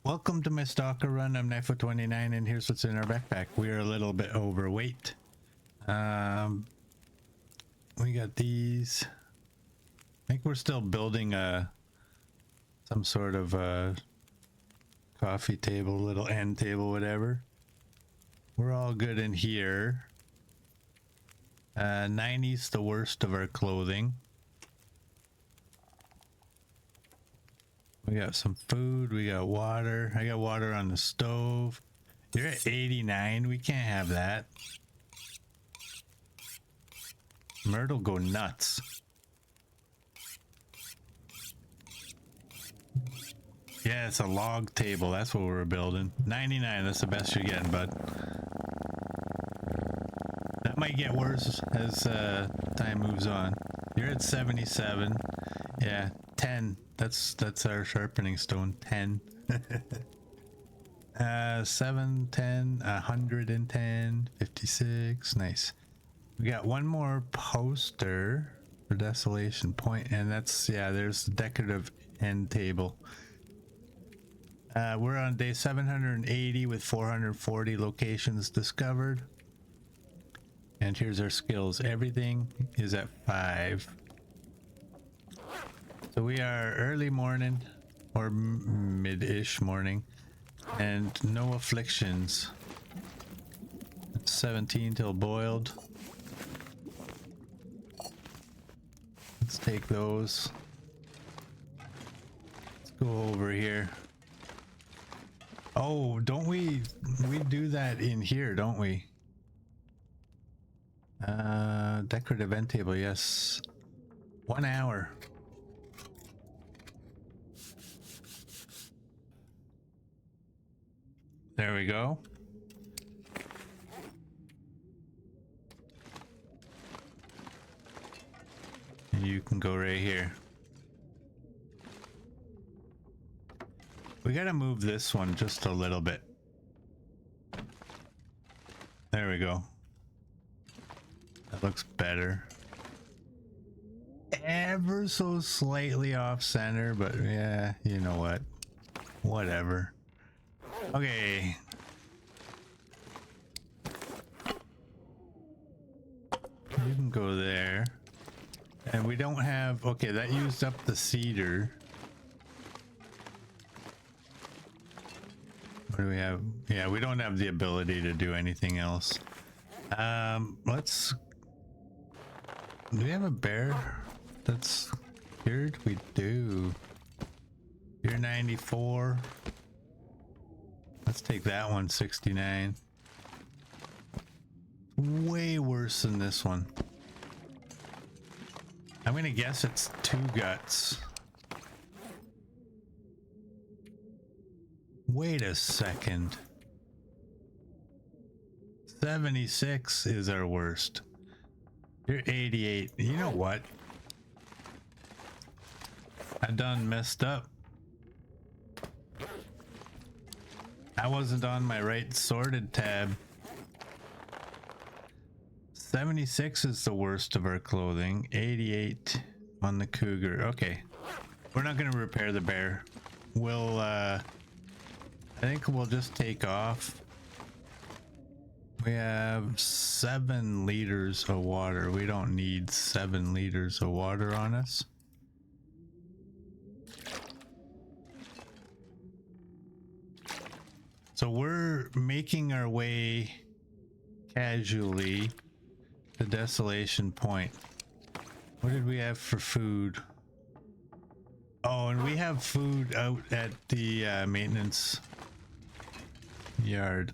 Welcome to my Stalker run. I'm E205 and here's what's in our backpack. We are a little bit overweight. We got these. I think we're still building some sort of coffee table, little end table, whatever. We're all good in here. 90's the worst of our clothing. We got some food, we got water. I got water on the stove. You're at 89, we can't have that. Myrtle go nuts. Yeah, it's a log table, that's what we're building. 99, that's the best you're getting, bud. That might get worse as time moves on. You're at 77. Yeah, 10. That's our sharpening stone. 10. 7, 10, 110, 56. Nice. We got one more poster for Desolation Point, and that's, yeah, there's the decorative end table. We're on day 780 with 440 locations discovered. And here's our skills. Everything is at 5. So we are early morning or mid-ish morning and no afflictions. It's 17 till boiled. Let's take those. Let's go over here. Oh, don't we do that in here, don't we? Decorative end table, yes. 1 hour. There we go. And you can go right here. We gotta move this one just a little bit. There we go. That looks better. Ever so slightly off center, but yeah, you know what? Whatever. Okay. You can go there. And we don't have... Okay, that used up the cedar. What do we have? Yeah, we don't have the ability to do anything else. Let's... Do we have a bear that's cured? We do. You're 94. Let's take that one, 69. Way worse than this one. I'm gonna guess it's 2 guts. Wait a second. 76 is our worst. You're 88. You know what? I done messed up. I wasn't on my right sorted tab. 76 is the worst of our clothing. 88 on the cougar. Okay. We're not going to repair the bear. We'll, I think we'll just take off. We have 7 liters of water. We don't need 7 liters of water on us. So we're making our way casually to Desolation Point. What did we have for food? Oh, and we have food out at the maintenance yard.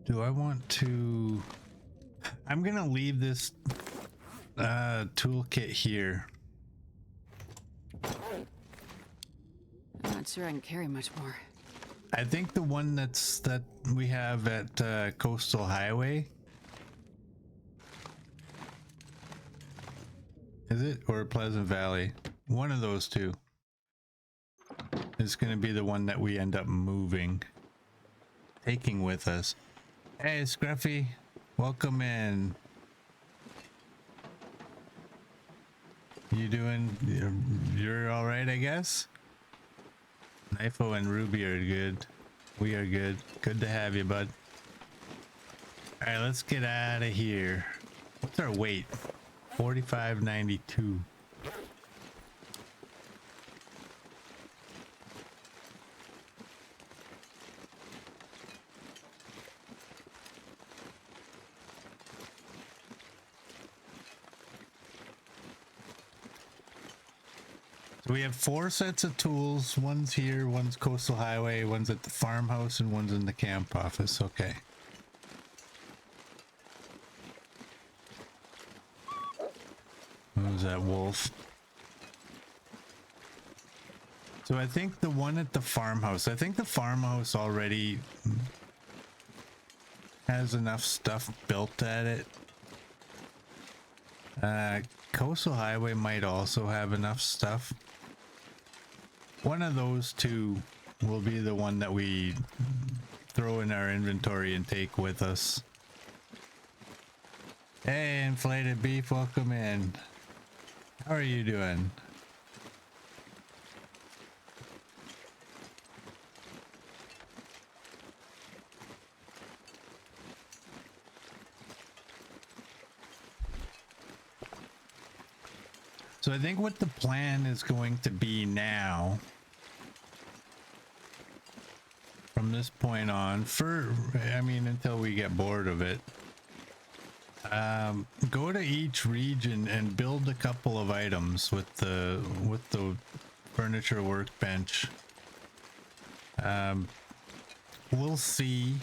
Do I want to... I'm gonna leave this toolkit here. I'm not sure I can carry much more. I think the one that we have at Coastal Highway. Is it? Or Pleasant Valley? One of those two is going to be the one that we end up moving, taking with us. Hey, Scruffy, welcome in. You doing? You're all right, I guess. Knifo and Ruby are good. We are good. Good to have you, bud. All right, let's get out of here. What's our weight? 4592. So we have 4 sets of tools. One's here, one's Coastal Highway, one's at the farmhouse, and one's in the camp office. Okay. Who's that wolf? So I think the one at the farmhouse, I think the farmhouse already has enough stuff built at it. Coastal Highway might also have enough stuff. One of those two will be the one that we throw in our inventory and take with us. Hey, Inflated Beef, welcome in. How are you doing? So I think what the plan is going to be now, from this point on, until we get bored of it, go to each region and build a couple of items with the furniture workbench. We'll see.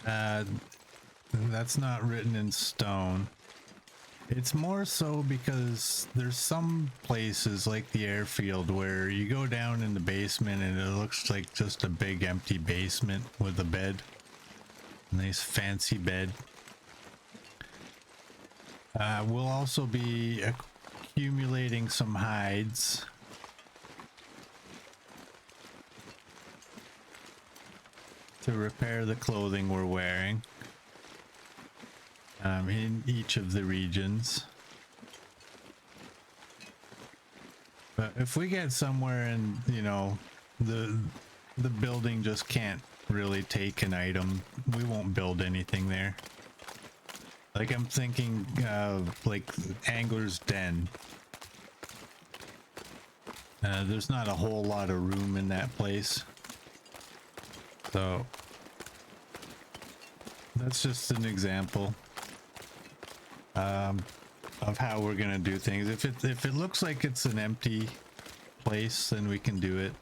That's not written in stone. It's more so because there's some places like the airfield where you go down in the basement and it looks like just a big empty basement with a bed. Nice fancy bed. We'll also be accumulating some hides. To repair the clothing we're wearing. In each of the regions. But if we get somewhere and, you know, the building just can't really take an item, we won't build anything there. Like I'm thinking of like Angler's Den. There's not a whole lot of room in that place. So that's just an example of how we're gonna do things. If it looks like it's an empty place, then we can do it.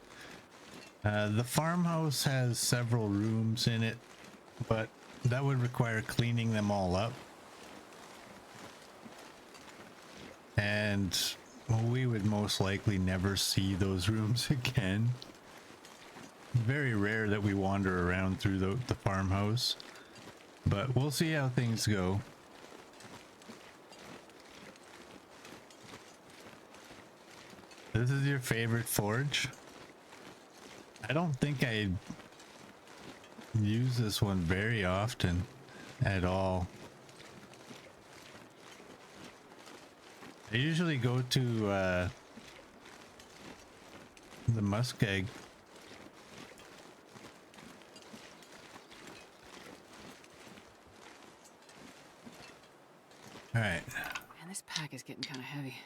The farmhouse has several rooms in it, but that would require cleaning them all up. And we would most likely never see those rooms again. Very rare that we wander around through the farmhouse, but we'll see how things go. This is your favorite forge? I don't think I use this one very often at all. I usually go to the muskeg. All right. Man, this pack is getting kind of heavy.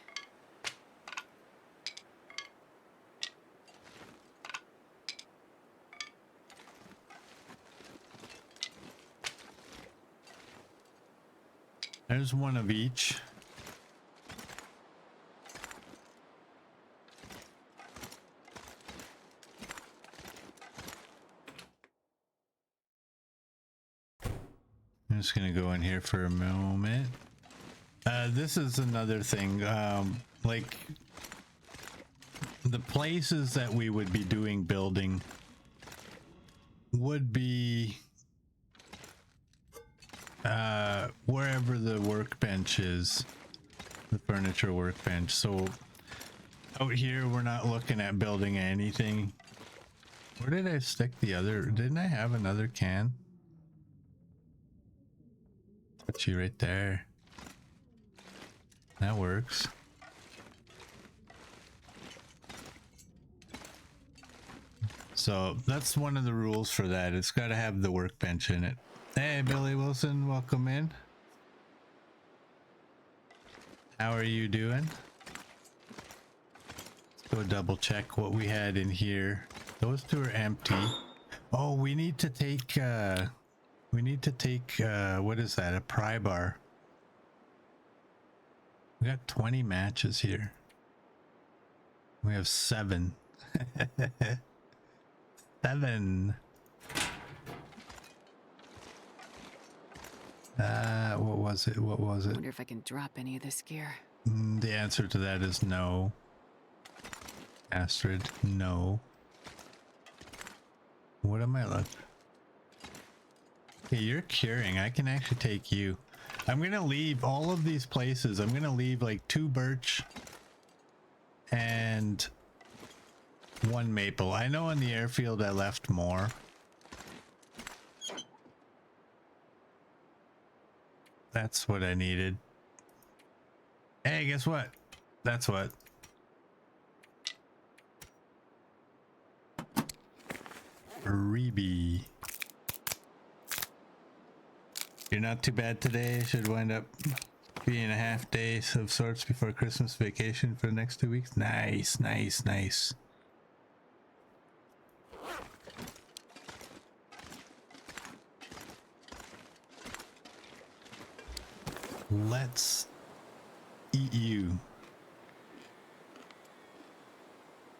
There's one of each. I'm just gonna go in here for a moment. This is another thing. Like the places that we would be doing building would be wherever the workbench is, the furniture workbench. So out here we're not looking at building anything. Where did I stick the other? Didn't I have another can? Put you right there. That works. So that's one of the rules for that. It's got to have the workbench in it. Hey, Billy Wilson, welcome in. How are you doing? Let's go double check what we had in here. Those two are empty. Oh, we need to take what is that? A pry bar. We got 20 matches here. We have 7. 7. What was it? What was I it? wonder if I can drop any of this gear. The answer to that is no. Astrid, no. What am I looking? Okay, you're curing. I can actually take you. I'm gonna leave all of these places. I'm gonna leave like 2 birch and 1 maple. I know on the airfield I left more. That's what I needed. Hey, guess what? That's what. Reebie. You're not too bad today. Should wind up being a half day of sorts before Christmas vacation for the next 2 weeks. Nice, nice, nice. Let's eat you.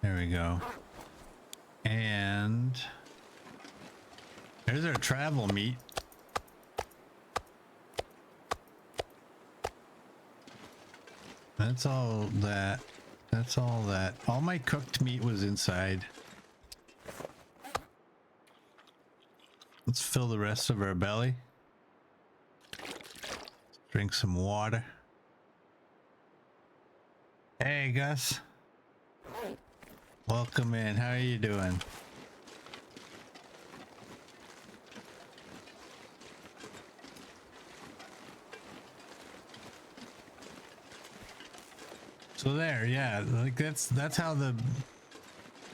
There we go. And there's our travel meat. That's all that. That's all that. All my cooked meat was inside. Let's fill the rest of our belly. Drink some water. Hey, Gus. Welcome in. How are you doing? So there, yeah, like that's how the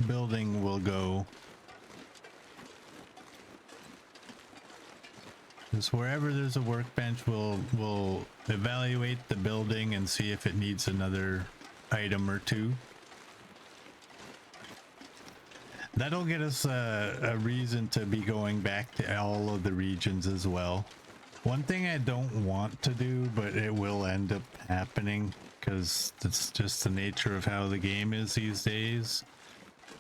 building will go. Just wherever there's a workbench, we'll evaluate the building and see if it needs another item or 2. That'll get us a reason to be going back to all of the regions as well. One thing I don't want to do, but it will end up happening because it's just the nature of how the game is these days,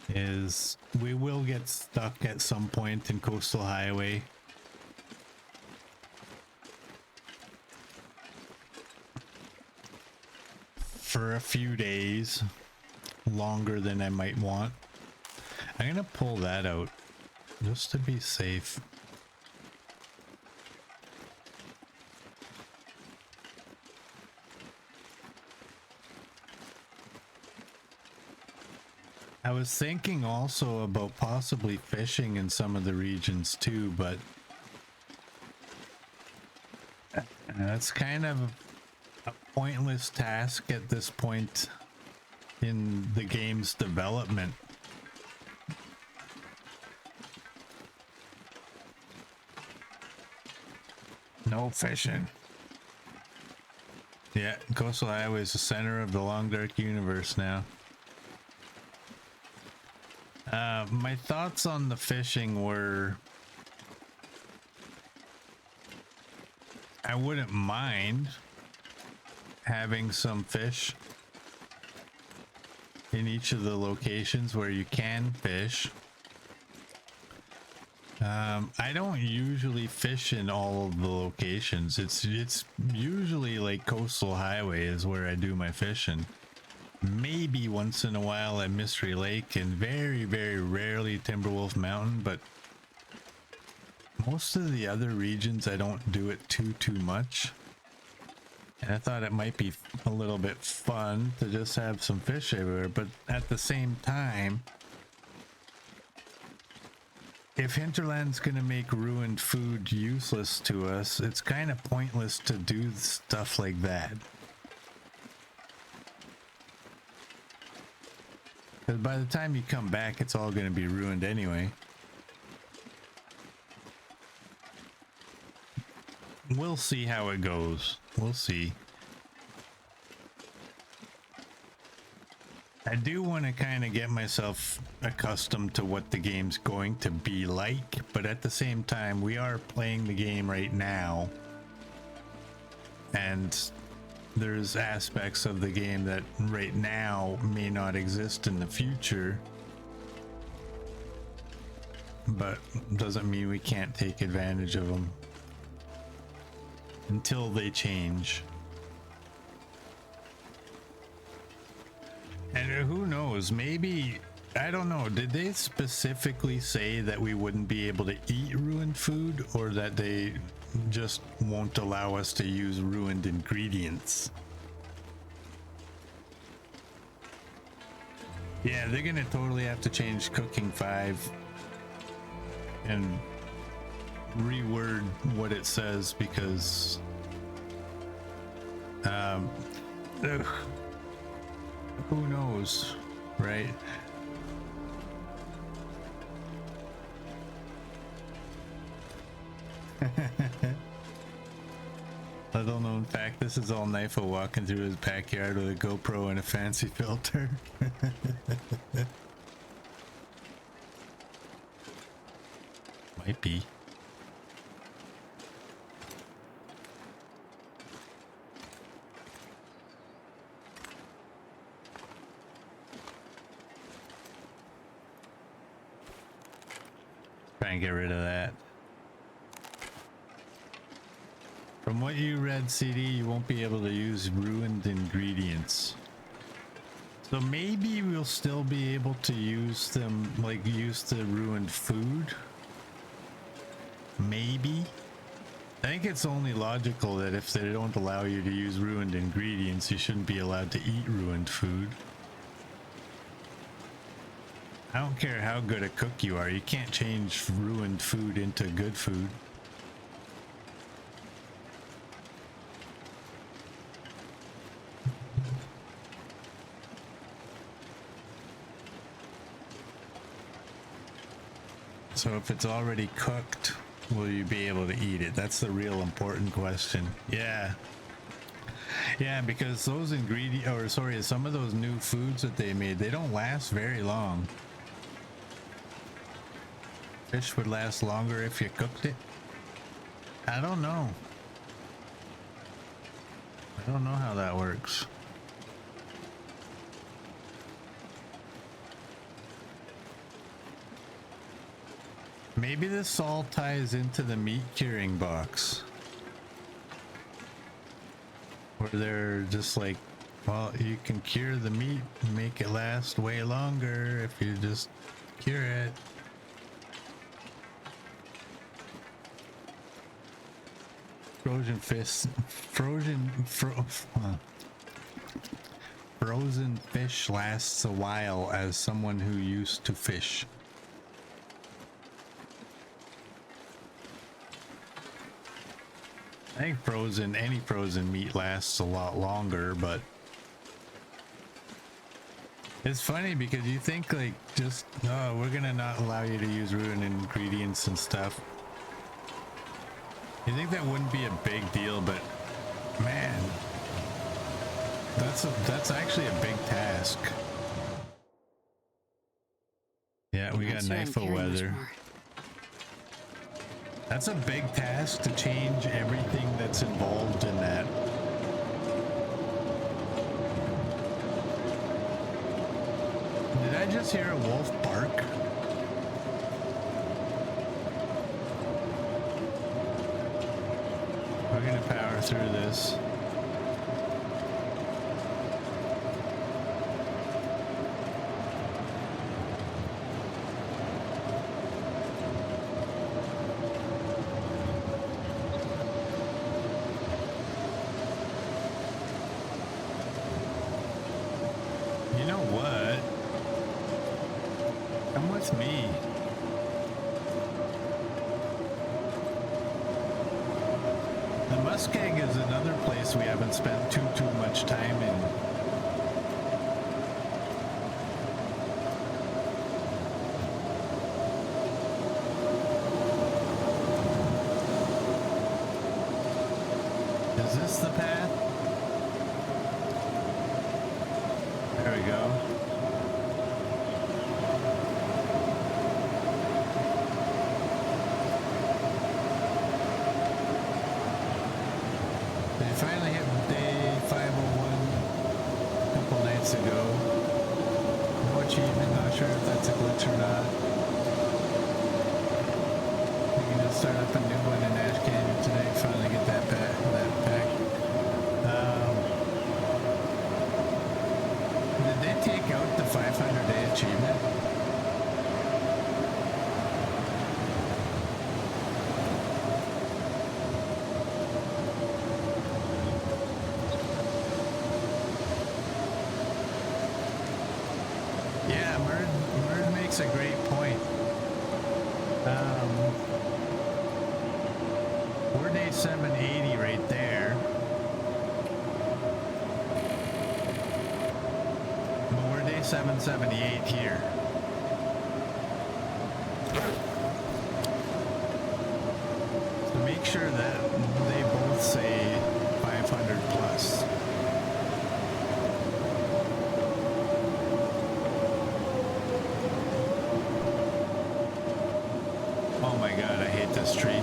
is we will get stuck at some point in Coastal Highway. For a few days, longer than I might want. I'm gonna pull that out just to be safe. I was thinking also about possibly fishing in some of the regions too, but that's kind of a pointless task at this point in the game's development. No fishing. Yeah, Coastal Highway is the center of the long dark universe now. My thoughts on the fishing were, I wouldn't mind having some fish in each of the locations where you can fish. I don't usually fish in all of the locations. It's usually like Coastal Highway is where I do my fishing. Maybe once in a while at Mystery Lake, and very, very rarely Timberwolf Mountain, but most of the other regions I don't do it too much. And I thought it might be a little bit fun to just have some fish everywhere, but at the same time, if Hinterland's gonna make ruined food useless to us, it's kind of pointless to do stuff like that. Because by the time you come back, it's all going to be ruined anyway. We'll see how it goes. We'll see. I do want to kind of get myself accustomed to what the game's going to be like, but at the same time, we are playing the game right now. And there's aspects of the game that right now may not exist in the future. But doesn't mean we can't take advantage of them until they change. And who knows, maybe, I don't know, did they specifically say that we wouldn't be able to eat ruined food, or that they just won't allow us to use ruined ingredients? Yeah, they're gonna totally have to change Cooking 5 and reword what it says, because who knows, right? Little known fact, this is all Knifo walking through his backyard with a GoPro and a fancy filter. Might be. Try and get rid of that. From what you read, CD, you won't be able to use ruined ingredients. So maybe we'll still be able to use them, like use the ruined food. Maybe. I think it's only logical that if they don't allow you to use ruined ingredients, you shouldn't be allowed to eat ruined food. I don't care how good a cook you are, you can't change ruined food into good food. So if it's already cooked, will you be able to eat it? That's the real important question. Yeah. Yeah, because those ingredients, or sorry, some of those new foods that they made, they don't last very long. Fish would last longer if you cooked it? I don't know. I don't know how that works. Maybe this all ties into the meat curing box, where they're just like, well, you can cure the meat and make it last way longer if you just cure it. Frozen fish lasts a while as someone who used to fish. I think any frozen meat lasts a lot longer, but it's funny because you think like just, oh, we're gonna not allow you to use ruined ingredients and stuff. You think that wouldn't be a big deal, but man, that's actually a big task. Yeah, we got knife of weather. That's a big task to change everything that's involved in that. Did I just hear a wolf bark? We're gonna power through this. You know what? Come with me. The Muskeg is another place we haven't spent too much time in. Is this the path? There we go. They finally hit day 501 a couple nights ago. No achievement, not sure if that's a glitch or not. We can just start up a new one in Ash Canyon today, finally get that pack. Did they take out the 500-day achievement? Yeah, Murd makes a great point. We're day 780 right there. But we're day 778 here. So make sure that they both say 500 plus. Oh my god, I hate this tree.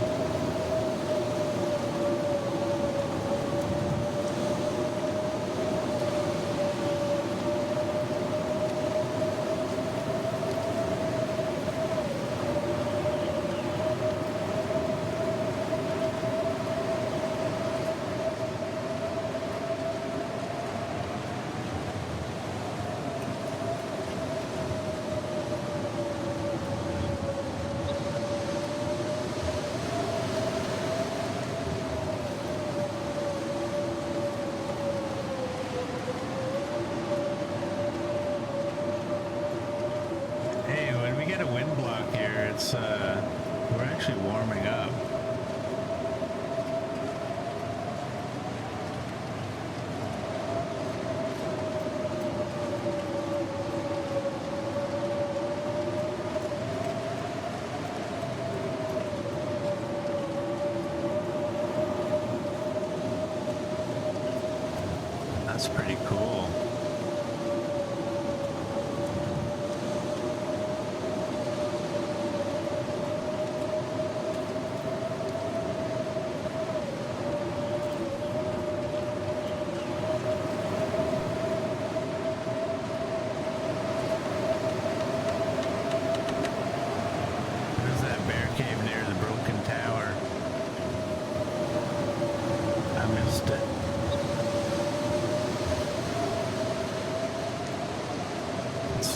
We're actually warming up. That's pretty cool.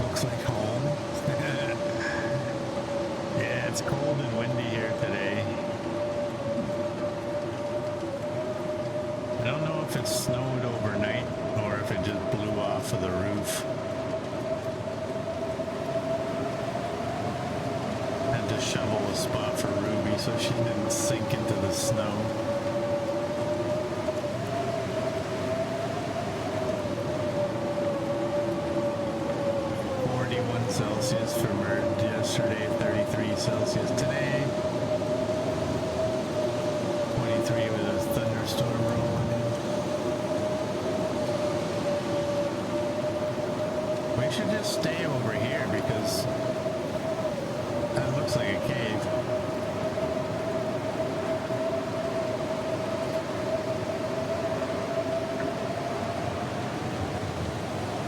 Looks like home. Yeah, it's cold and windy here today. I don't know if it snowed overnight or if it just blew off of the roof. Had to shovel a spot for Ruby so she didn't sink into the snow. Celsius for Murd yesterday, 33 Celsius today, 23 with a thunderstorm rolling in. We should just stay over here because that looks like a cave.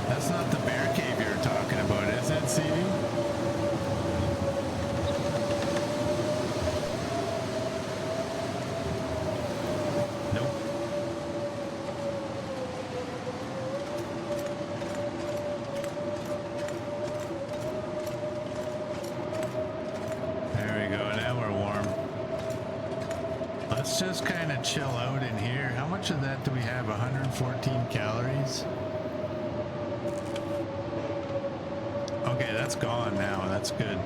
That's not the bear cave you're talking about, is it, CD? Nope. There we go, now we're warm. Let's just kind of chill out in here. How much of that do we have? 114 calories? Okay, that's gone now. That's good.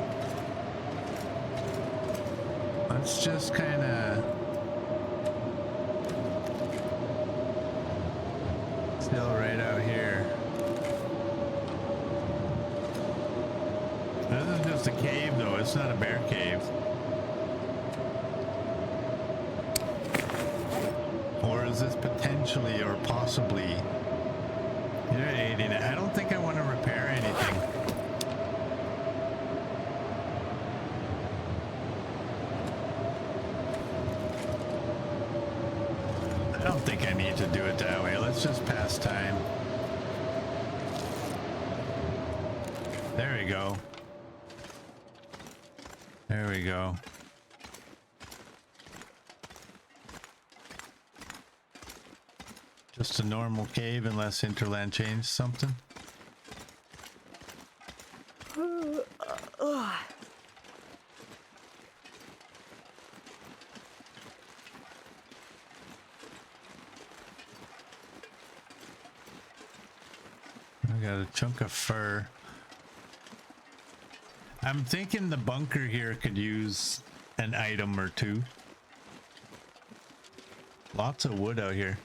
Let's just kind of still right out here. This is just a cave, though. It's not a bear cave. Or is was this potentially or possibly? You're at 89. I don't think I want to repair anything. I don't think I need to do it that way. Let's just pass time. There we go. There we go. Just a normal cave unless Interland changed something. I got a chunk of fur. I'm thinking the bunker here could use an item or two. Lots of wood out here.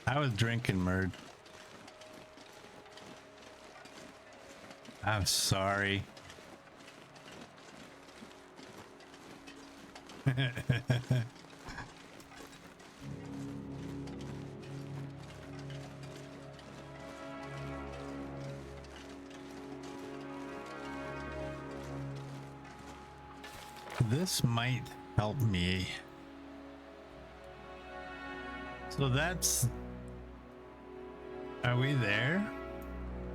I was drinking, Murd. I'm sorry. This might help me. So that's... Are we there?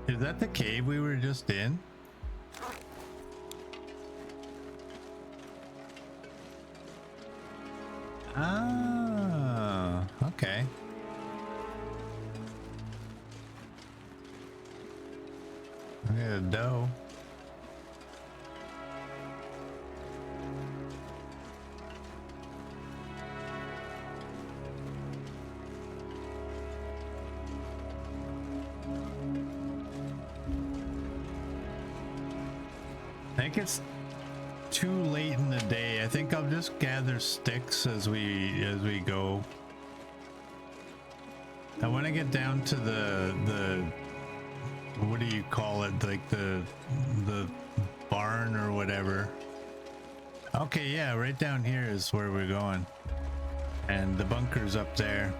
Is that the cave we were just in? Ah, okay. I got a dough. I think it's too late in the day. I think I'll just gather sticks as we go. I want to get down to the what do you call it, like the barn or whatever. Okay, yeah, right down here is where we're going, and the bunker's up there.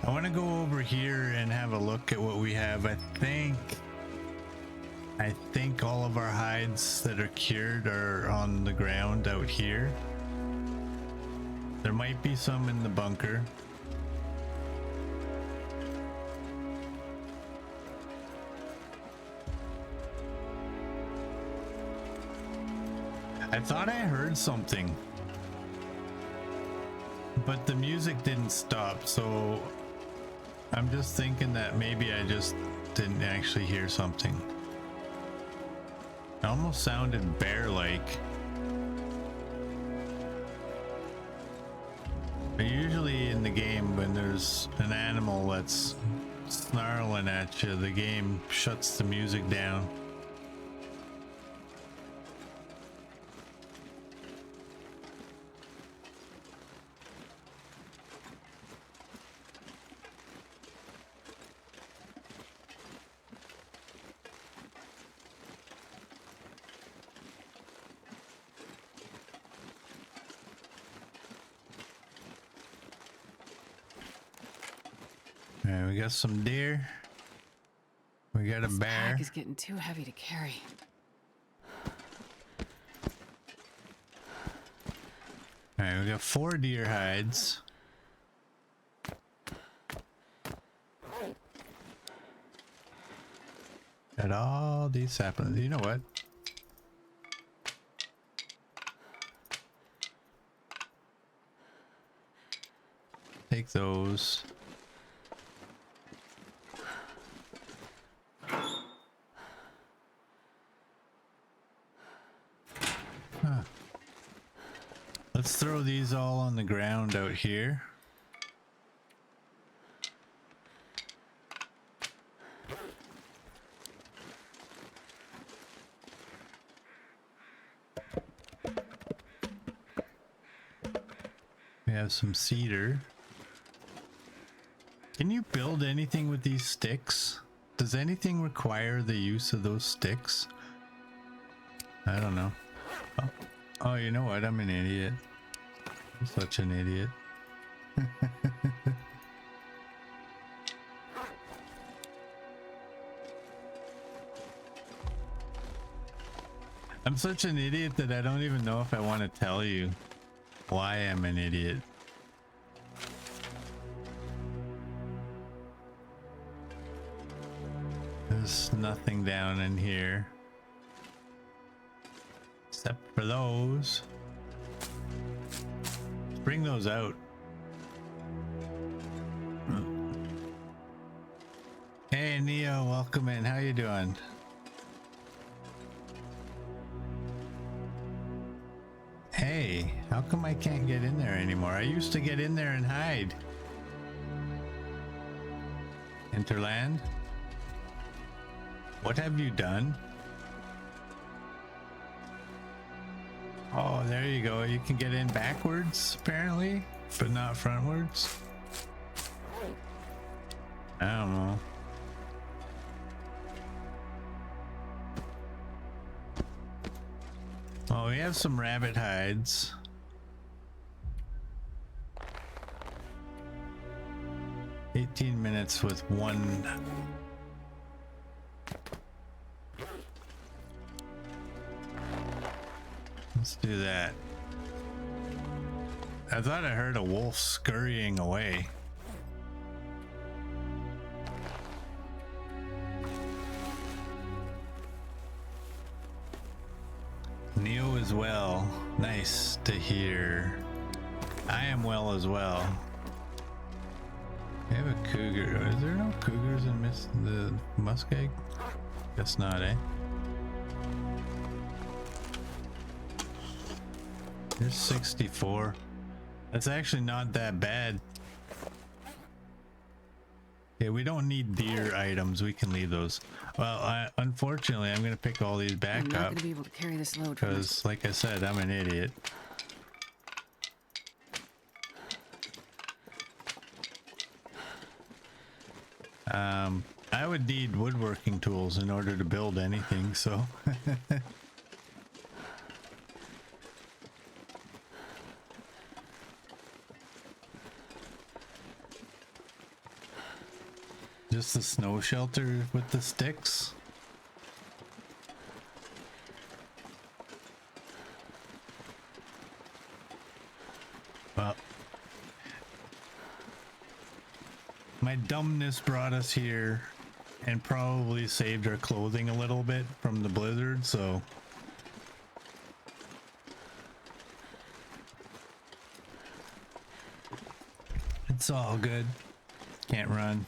I want to go over here and have a look at what we have. I think all of our hides that are cured are on the ground out here. There might be some in the bunker. I thought I heard something, but the music didn't stop, so I'm just thinking that maybe I just didn't actually hear something. It almost sounded bear-like. But usually in the game, when there's an animal that's snarling at you, the game shuts the music down. Alright, we got some deer. We got a bear. This pack is getting too heavy to carry. Alright, we got 4 deer hides. Got all these saplings. You know what? Take those. Let's throw these all on the ground out here. We have some cedar. Can you build anything with these sticks? Does anything require the use of those sticks? I don't know. Oh, you know what? I'm an idiot. I'm such an idiot. I'm such an idiot that I don't even know if I want to tell you why I'm an idiot. There's nothing down in here except for those. Let's bring those out. Hey Neo, welcome in. How you doing? Hey, how come I can't get in there anymore? I used to get in there and hide. Interland? What have you done? Oh, there you go. You can get in backwards, apparently, but not frontwards. I don't know. Oh, we have some rabbit hides. "18 minutes with one." Let's do that. I thought I heard a wolf scurrying away. Neo is well. Nice to hear. I am well as well. I have a cougar. Is there no cougars in the muskeg? Guess not, eh? There's 64. That's actually not that bad. Yeah, we don't need deer items. We can leave those. Well, unfortunately, I'm gonna pick all these back I'm not up gonna be able to carry this load. because, like I said, I'm an idiot. I would need woodworking tools in order to build anything, so. Just the snow shelter with the sticks. Well, my dumbness brought us here and probably saved our clothing a little bit from the blizzard, so. It's all good. Can't run.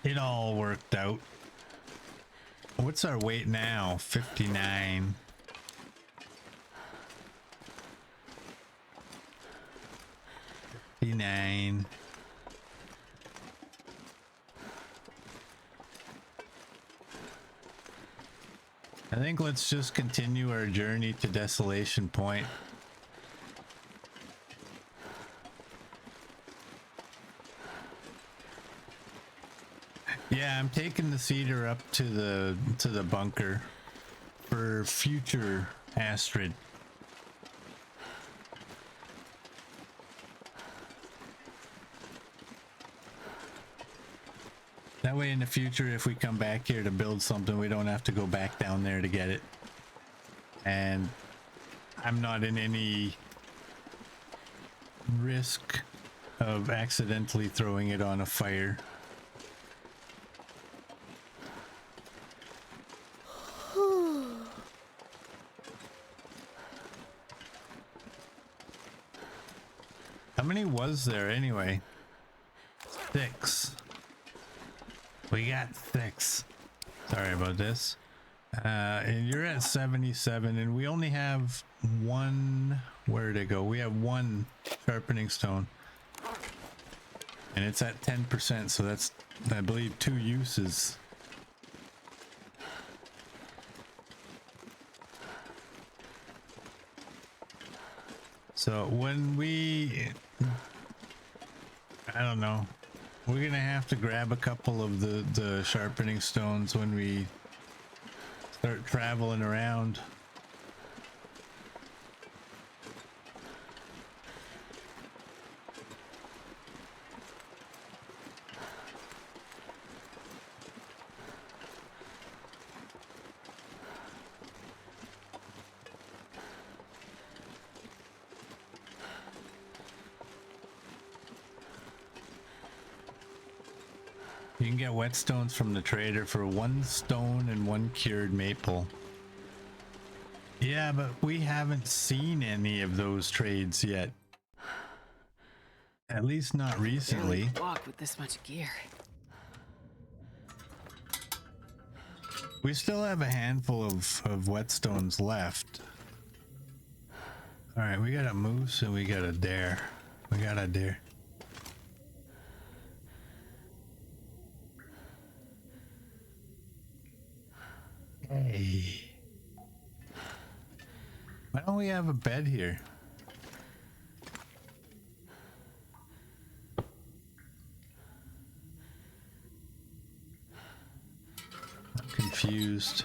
It all worked out. What's our weight now? 59. I think let's just continue our journey to Desolation Point. Yeah, I'm taking the cedar up to the bunker for future Astrid. That way in the future, if we come back here to build something, we don't have to go back down there to get it. And I'm not in any risk of accidentally throwing it on a fire. How many was there anyway? 6. We got 6. Sorry about this. And you're at 77, and we only have one. Where'd it go? We have one sharpening stone, and it's at 10%. So that's, I believe, 2 uses. So when I don't know, we're gonna have to grab a couple of the sharpening stones when we start traveling around. You can get whetstones from the trader for 1 stone and 1 cured maple. Yeah, but we haven't seen any of those trades yet. At least not recently. Barely walk with this much gear. We still have a handful of whetstones left. All right, we got a moose and we got a deer. We got a deer. Hey. Why don't we have a bed here? I'm confused.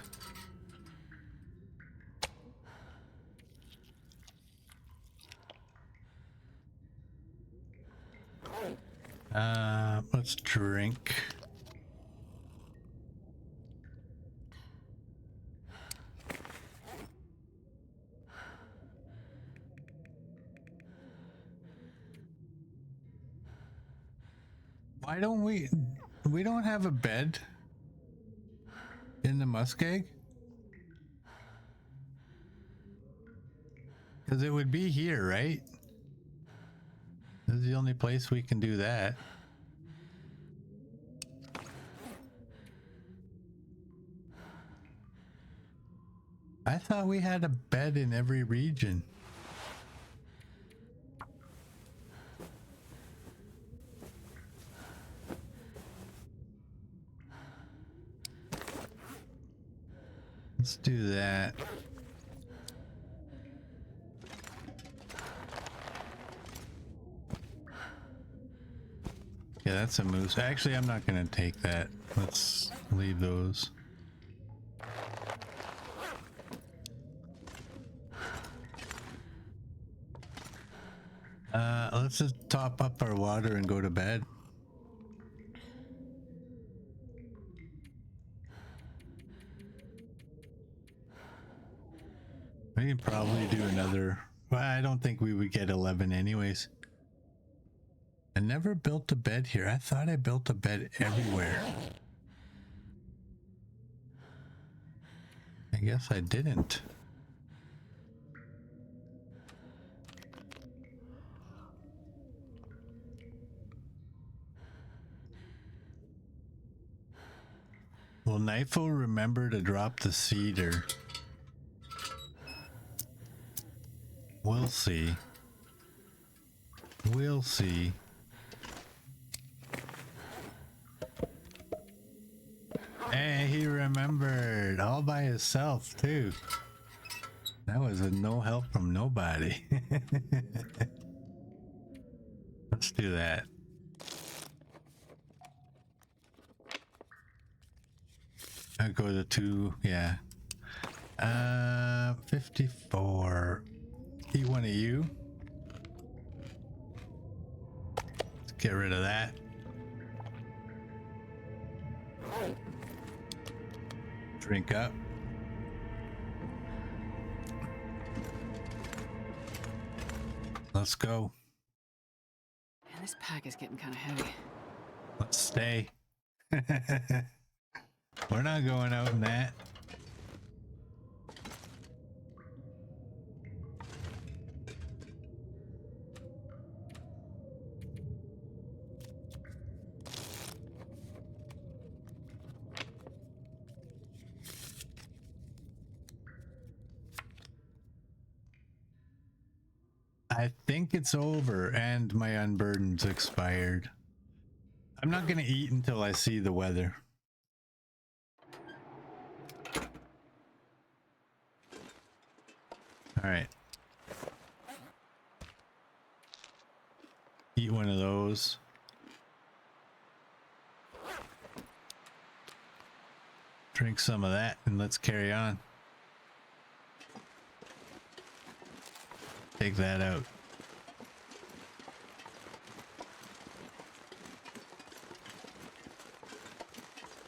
Let's drink. Why don't we don't have a bed in the muskeg? Because it would be here, right? This is the only place we can do that. I thought we had a bed in every region. Let's do that. Yeah, that's a moose. Actually, I'm not gonna take that. Let's leave those. Let's just top up our water and go to bed. We can probably do another. Well, I don't think we would get 11 anyways. I never built a bed here. I thought I built a bed everywhere. I guess I didn't. Will Knifo remember to drop the cedar? We'll see. We'll see. Hey, he remembered all by himself too. That was with no help from nobody. Let's do that. I'll go to 2, yeah. 54. Eat one of you. Let's get rid of that. Drink up. Let's go. Man, this pack is getting kind of heavy. Let's stay. We're not going out in that. I think it's over and my unburden's expired. I'm not gonna eat until I see the weather. All right. Eat one of those. Drink some of that and let's carry on. Take that out.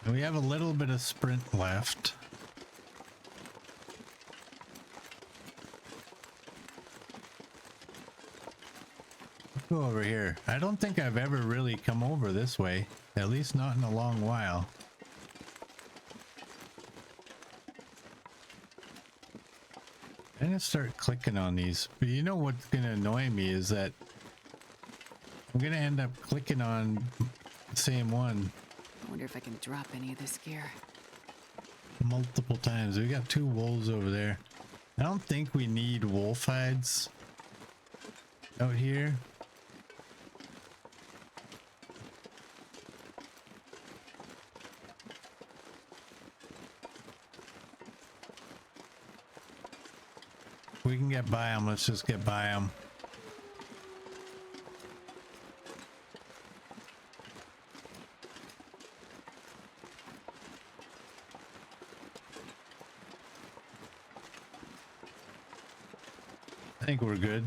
And we have a little bit of sprint left. Let's go over here. I don't think I've ever really come over this way, at least not in a long while. I'm gonna start clicking on these, but you know what's gonna annoy me is that I'm gonna end up clicking on the same one. I wonder if I can drop any of this gear. Multiple times. We got 2 wolves over there. I don't think we need wolf hides out here. We can get by them. Let's just get by them. I think we're good.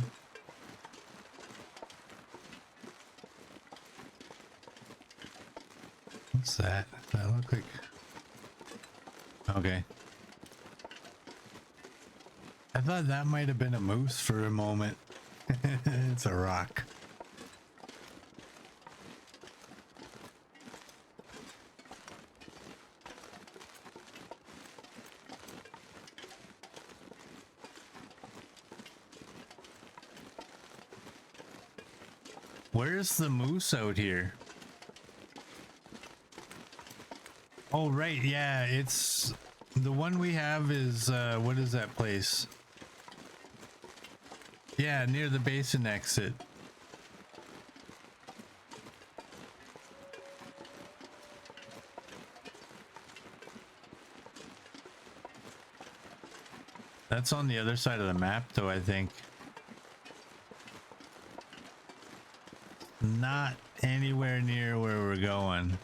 What's that? Does that look like? Okay. I thought that might have been a moose for a moment. It's a rock. Where's the moose out here? Oh, right. Yeah, it's the one we have is, what is that place? Yeah, near the basin exit. That's on the other side of the map, though, I think. Not anywhere near where we're going,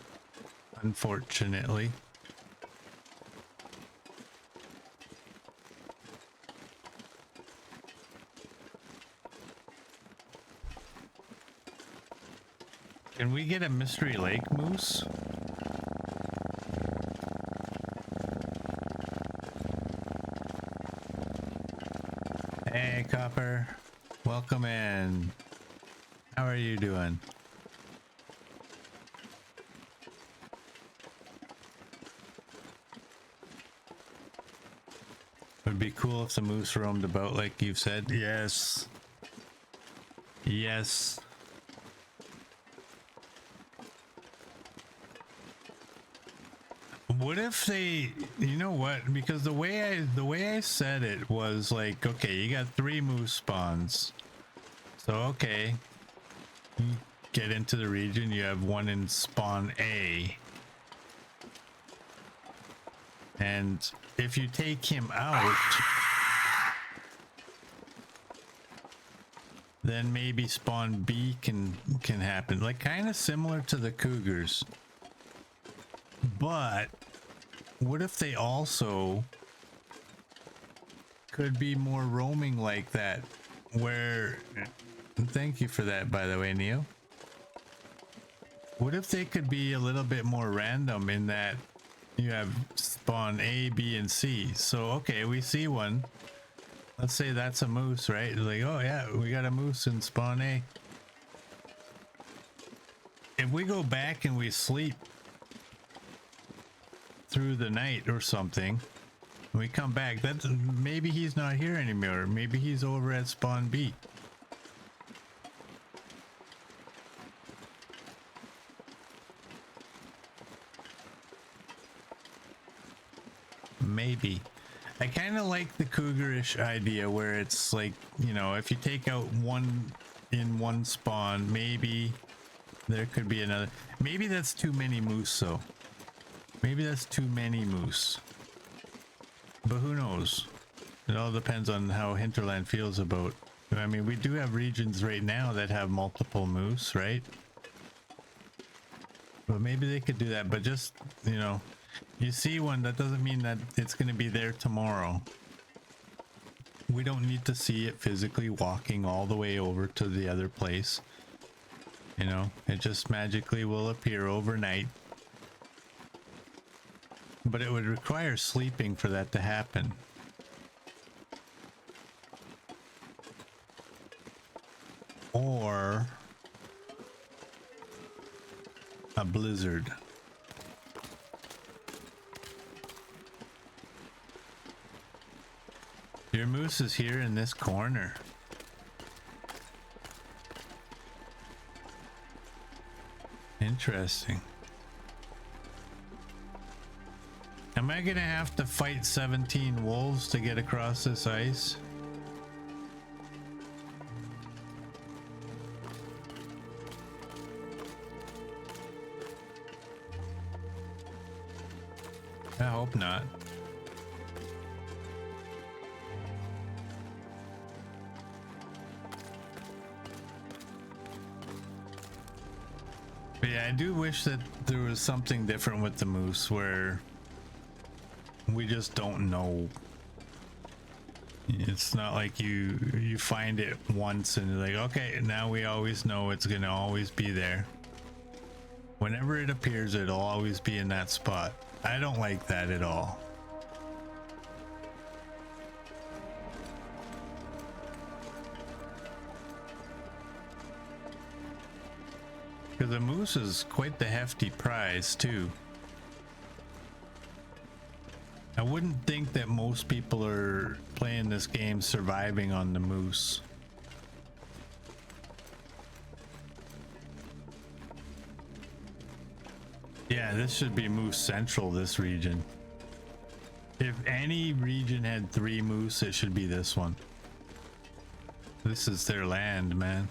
unfortunately. Can we get a Mystery Lake moose? Hey, Copper. Welcome in. How are you doing? Would be cool if the moose roamed about like you've said. Yes. Yes. What if they, you know what? Because the way I said it was like, okay, you got 3 moose spawns. So okay, you get into the region, you have 1 in spawn A. And if you take him out, then maybe spawn B can happen. Like kind of similar to the cougars. But what if they also could be more roaming like that? Where, thank you for that, by the way, Neo. What if they could be a little bit more random in that you have spawn A, B, and C? So, okay, we see one. Let's say that's a moose, right? Like, oh yeah, we got a moose in spawn A. If we go back and we sleep through the night or something, we come back, that's maybe he's not here anymore. Maybe he's over at spawn B. Maybe. I kind of like the cougarish idea where it's like, you know, if you take out 1 in 1 spawn, maybe there could be another. Maybe that's too many moose though. Maybe that's too many moose. But who knows? It all depends on how Hinterland feels about I mean, we do have regions right now that have multiple moose, right? But maybe they could do that, but just, you know, you see one, that doesn't mean that it's going to be there tomorrow. We don't need to see it physically walking all the way over to the other place. You know, it just magically will appear overnight. But it would require sleeping for that to happen. Or a blizzard. Your moose is here in this corner. Interesting. Am I gonna have to fight 17 wolves to get across this ice? I hope not. But yeah, I do wish that there was something different with the moose where we just don't know. It's not like you find it once and you're like, okay, now we always know it's gonna always be there. Whenever it appears, it'll always be in that spot. I don't like that at all. Because the moose is quite the hefty prize too. I wouldn't think that most people are playing this game surviving on the moose. Yeah, this should be Moose Central, this region. If any region had 3 moose, it should be this one. This is their land, man.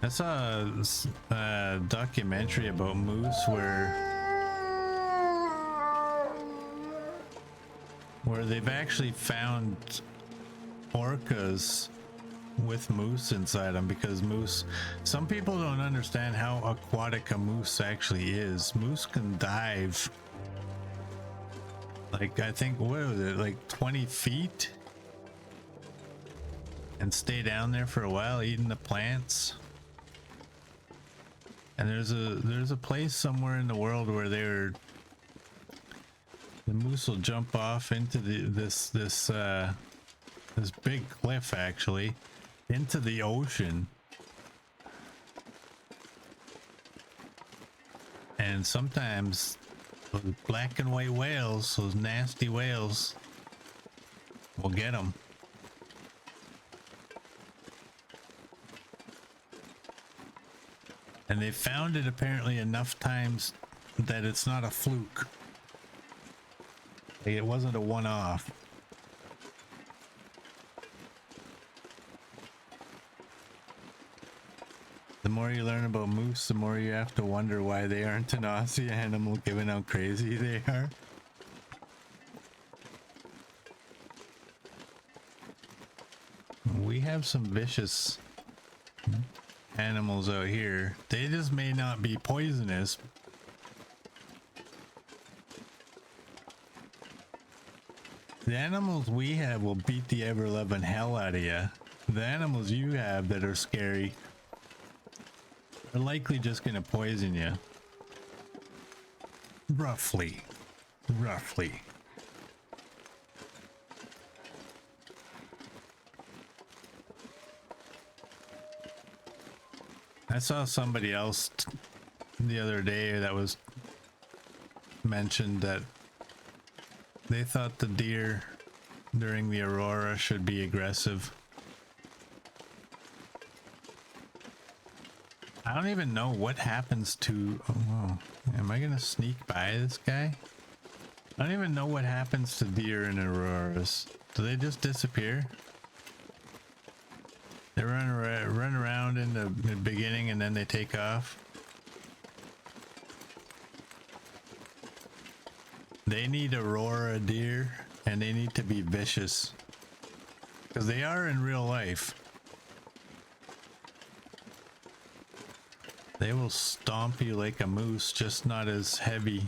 I saw a documentary about moose where they've actually found orcas with moose inside them, because moose, some people don't understand how aquatic a moose actually is. Moose can dive like, I think, what was it, like 20 feet and stay down there for a while eating the plants. And there's a place somewhere in the world where the moose will jump off into this big cliff, actually, into the ocean. And sometimes those black and white whales, those nasty whales, will get them. And they found it apparently enough times that it's not a fluke. Like, it wasn't a one-off. The more you learn about moose, the more you have to wonder why they aren't an Aussie animal, given how crazy they are. We have some vicious animals out here. They just may not be poisonous. The animals we have will beat the ever-loving hell out of you. The animals you have that are scary are likely just gonna poison you. Roughly. I saw somebody else the other day that was mentioned that they thought the deer during the aurora should be aggressive. I don't even know what happens to... Oh, am I gonna sneak by this guy? I don't even know what happens to deer in auroras. Do they just disappear? They run around in the beginning and then they take off. They need Aurora deer, and they need to be vicious. Because they are in real life. They will stomp you like a moose, just not as heavy.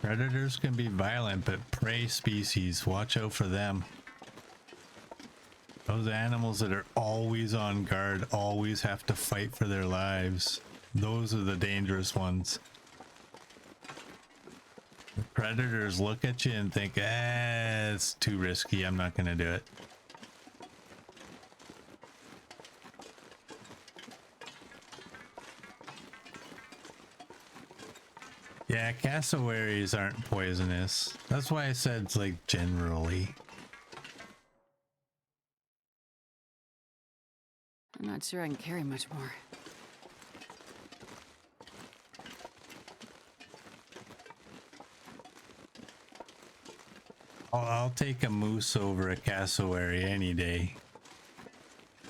Predators can be violent, but prey species, watch out for them. Those animals that are always on guard, always have to fight for their lives. Those are the dangerous ones. The predators look at you and think, ah, it's too risky, I'm not gonna do it. Yeah, cassowaries aren't poisonous. That's why I said it's like generally. I'm not sure I can carry much more. I'll take a moose over a cassowary any day.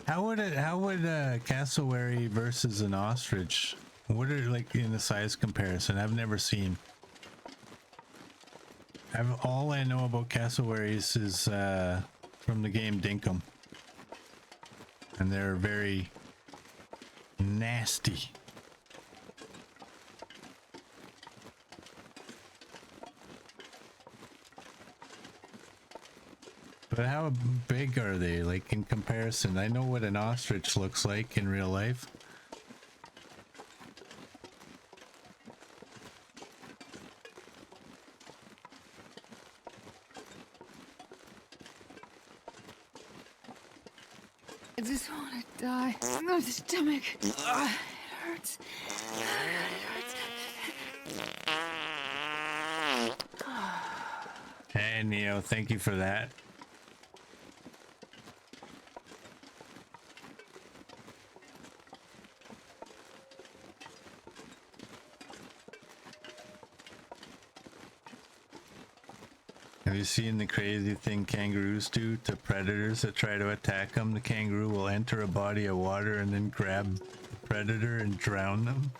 How would a cassowary versus an ostrich? What are like in the size comparison? I've never seen. All I know about cassowaries is from the game Dinkum, and they're very nasty. But how big are they, like in comparison? I know what an ostrich looks like in real life. I just want to die. My stomach. It hurts. It hurts. Hey Neo, thank you for that. Have you seen the crazy thing kangaroos do to predators that try to attack them? The kangaroo will enter a body of water and then grab the predator and drown them.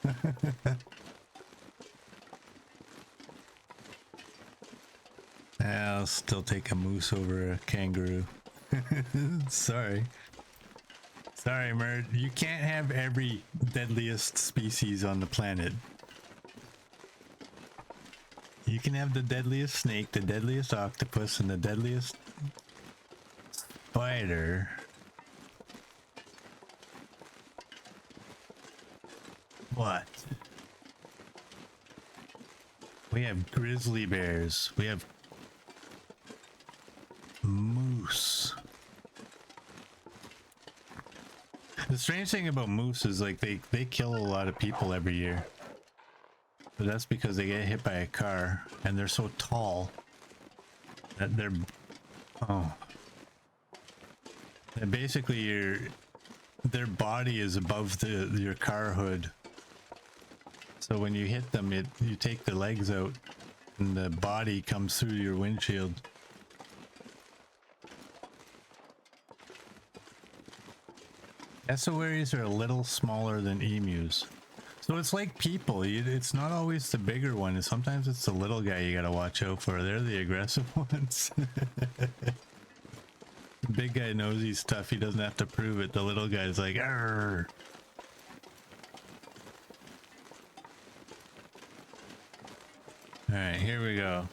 I'll still take a moose over a kangaroo. Sorry. Sorry, Mert. You can't have every deadliest species on the planet. You can have the deadliest snake, the deadliest octopus, and the deadliest spider. What? We have grizzly bears. We have moose. The strange thing about moose is like they kill a lot of people every year. But that's because they get hit by a car and they're so tall that they're and basically their body is above your car hood. So when you hit them, you take the legs out and the body comes through your windshield. Cassowaries are a little smaller than emus. So it's like people, it's not always the bigger one. Sometimes it's the little guy you gotta watch out for. They're the aggressive ones. The big guy knows he's tough. He doesn't have to prove it. The little guy's like, arr. All right, here we go.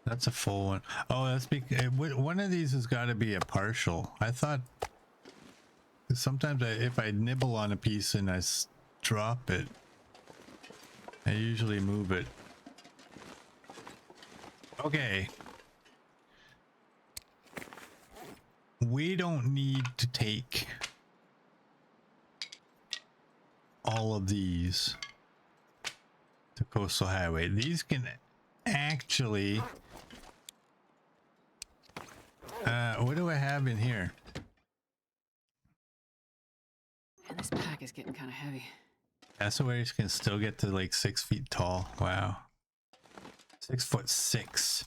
That's a full one. Oh, that's because one of these has got to be a partial. I thought sometimes if I nibble on a piece and I drop it, I usually move it. Okay. We don't need to take all of these to Coastal Highway. These can actually... what do I have in here? And this pack is getting kind of heavy. Cassowaries can still get to like 6 feet tall. Wow. 6'6".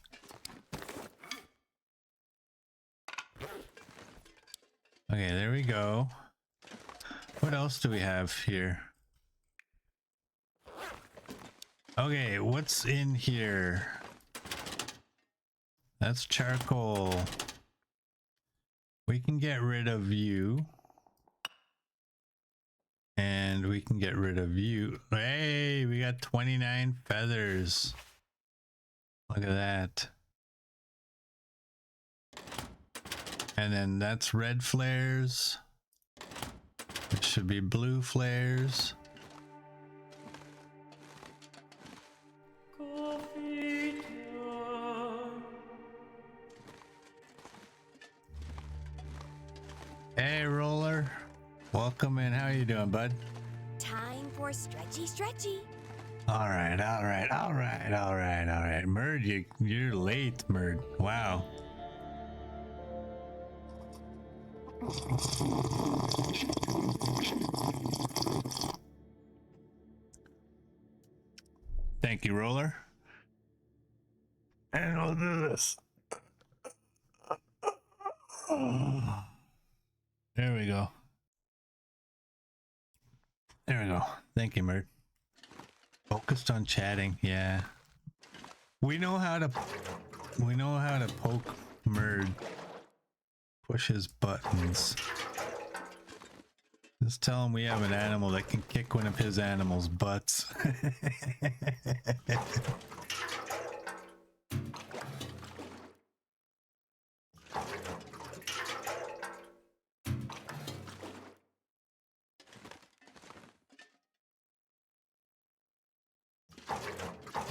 Okay, there we go. What else do we have here? Okay, what's in here? That's charcoal. We can get rid of you. And we can get rid of you. Hey, we got 29 feathers. Look at that. And then that's red flares. It should be blue flares. Hey, Roller. Welcome in. How you doing, bud? Time for stretchy. All right. Murd, you're late, Murd. Wow. Thank you, Roller. And we'll do this. There we go. There we go. Thank you, Murd. Focused on chatting, yeah. We know how to poke Murd. Push his buttons. Just tell him we have an animal that can kick one of his animals' butts.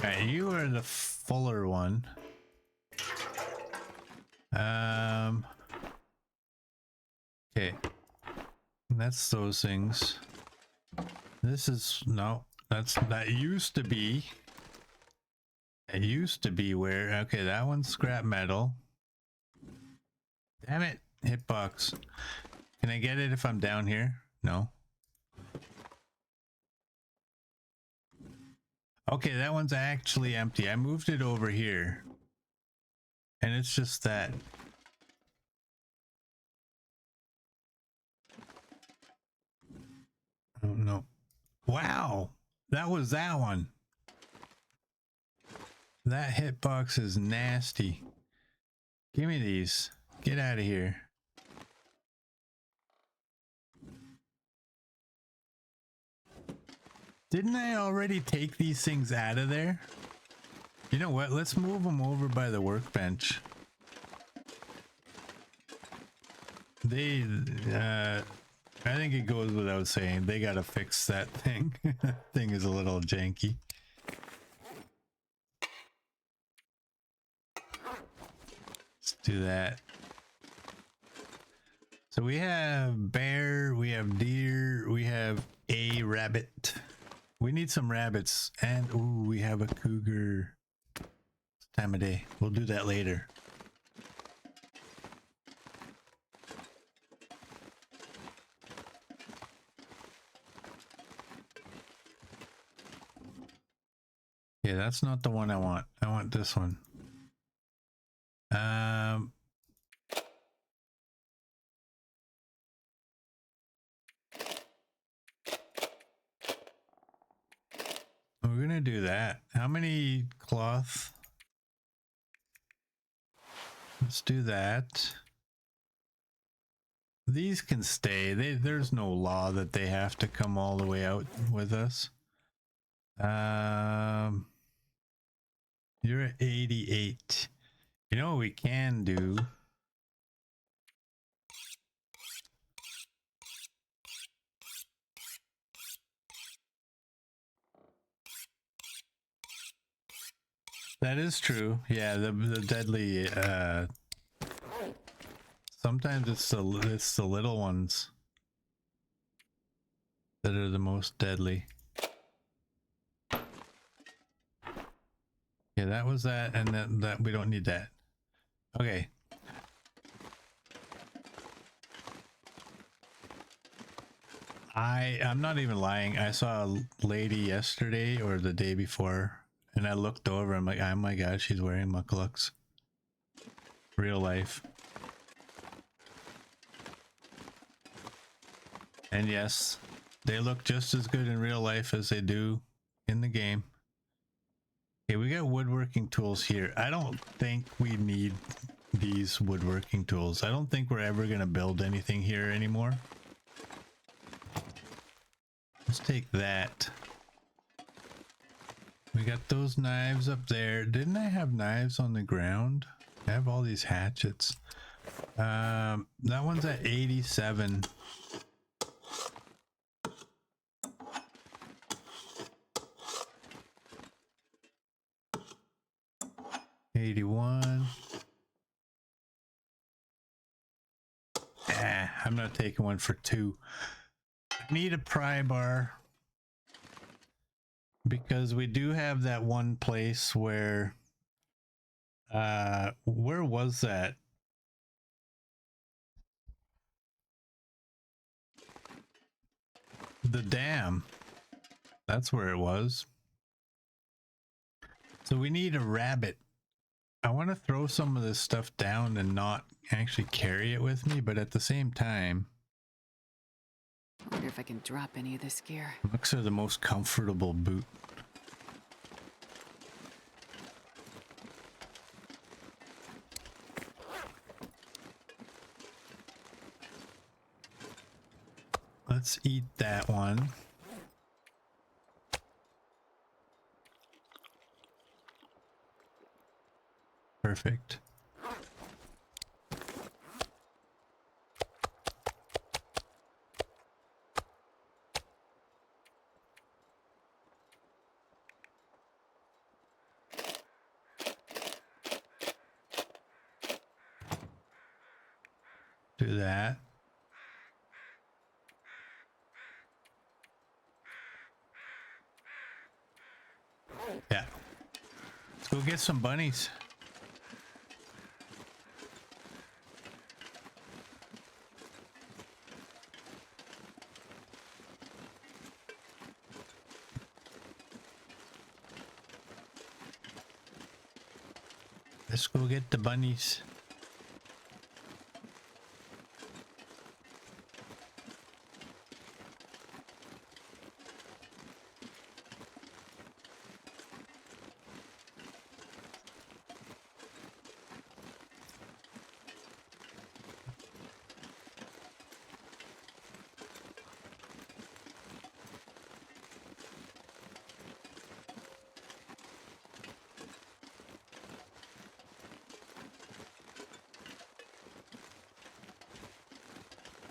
Alright, you are the fuller one. Okay. That's those things. This is no, that used to be. It used to be where, okay, that one's scrap metal. Damn it, hitbox. Can I get it if I'm down here? No. Okay, that one's actually empty. I moved it over here. And it's just that. Oh no. Wow! That was that one. That hitbox is nasty. Give me these. Get out of here. Didn't I already take these things out of there? You know what? Let's move them over by the workbench. They, I think it goes without saying, they gotta fix that thing. That thing is a little janky. Let's do that. So we have bear, we have deer, we have a rabbit. We need some rabbits, and ooh, we have a cougar. It's time of day. We'll do that later. Yeah, that's not the one I want. I want this one. We're gonna do that. How many cloth? Let's do that. These can stay. There's no law that they have to come all the way out with us. You're at 88. You know what we can do? That is true. Yeah, the deadly. Sometimes it's the little ones that are the most deadly. Yeah, that was that, and that we don't need that. Okay. I'm not even lying. I saw a lady yesterday or the day before, and I looked over. I'm like, oh my god, she's wearing mucklucks. Real life. And yes, they look just as good in real life as they do in the game. Okay, we got woodworking tools here. I don't think we need these woodworking tools. I don't think we're ever going to build anything here anymore. Let's take that. We got those knives up there. Didn't I have knives on the ground? I have all these hatchets. That one's at 87. I'm not taking one for 2. I need a pry bar because we do have that one place where was that? The dam. That's where it was. So we need a rabbit. I want to throw some of this stuff down and not actually carry it with me, but at the same time, I wonder if I can drop any of this gear. looks are the most comfortable boot. Let's eat that one. Perfect. Do that. Yeah. Let's go get some bunnies. Let's go get the bunnies.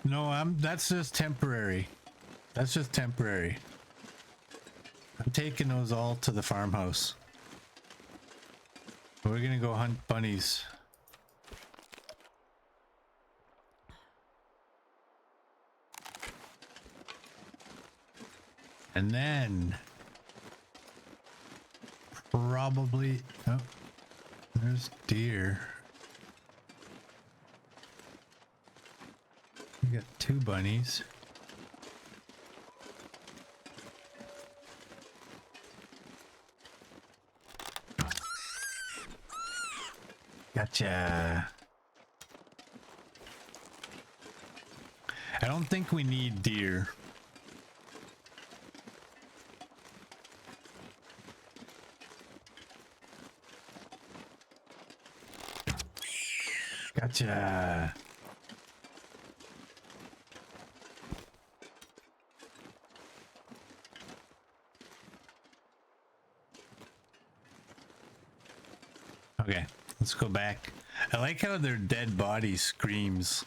No, that's just temporary. That's just temporary. I'm taking those all to the farmhouse. We're gonna go hunt bunnies. And then probably, oh, there's deer. We got 2 bunnies. Gotcha. I don't think we need deer. Gotcha. Okay, let's go back. I like how their dead body screams.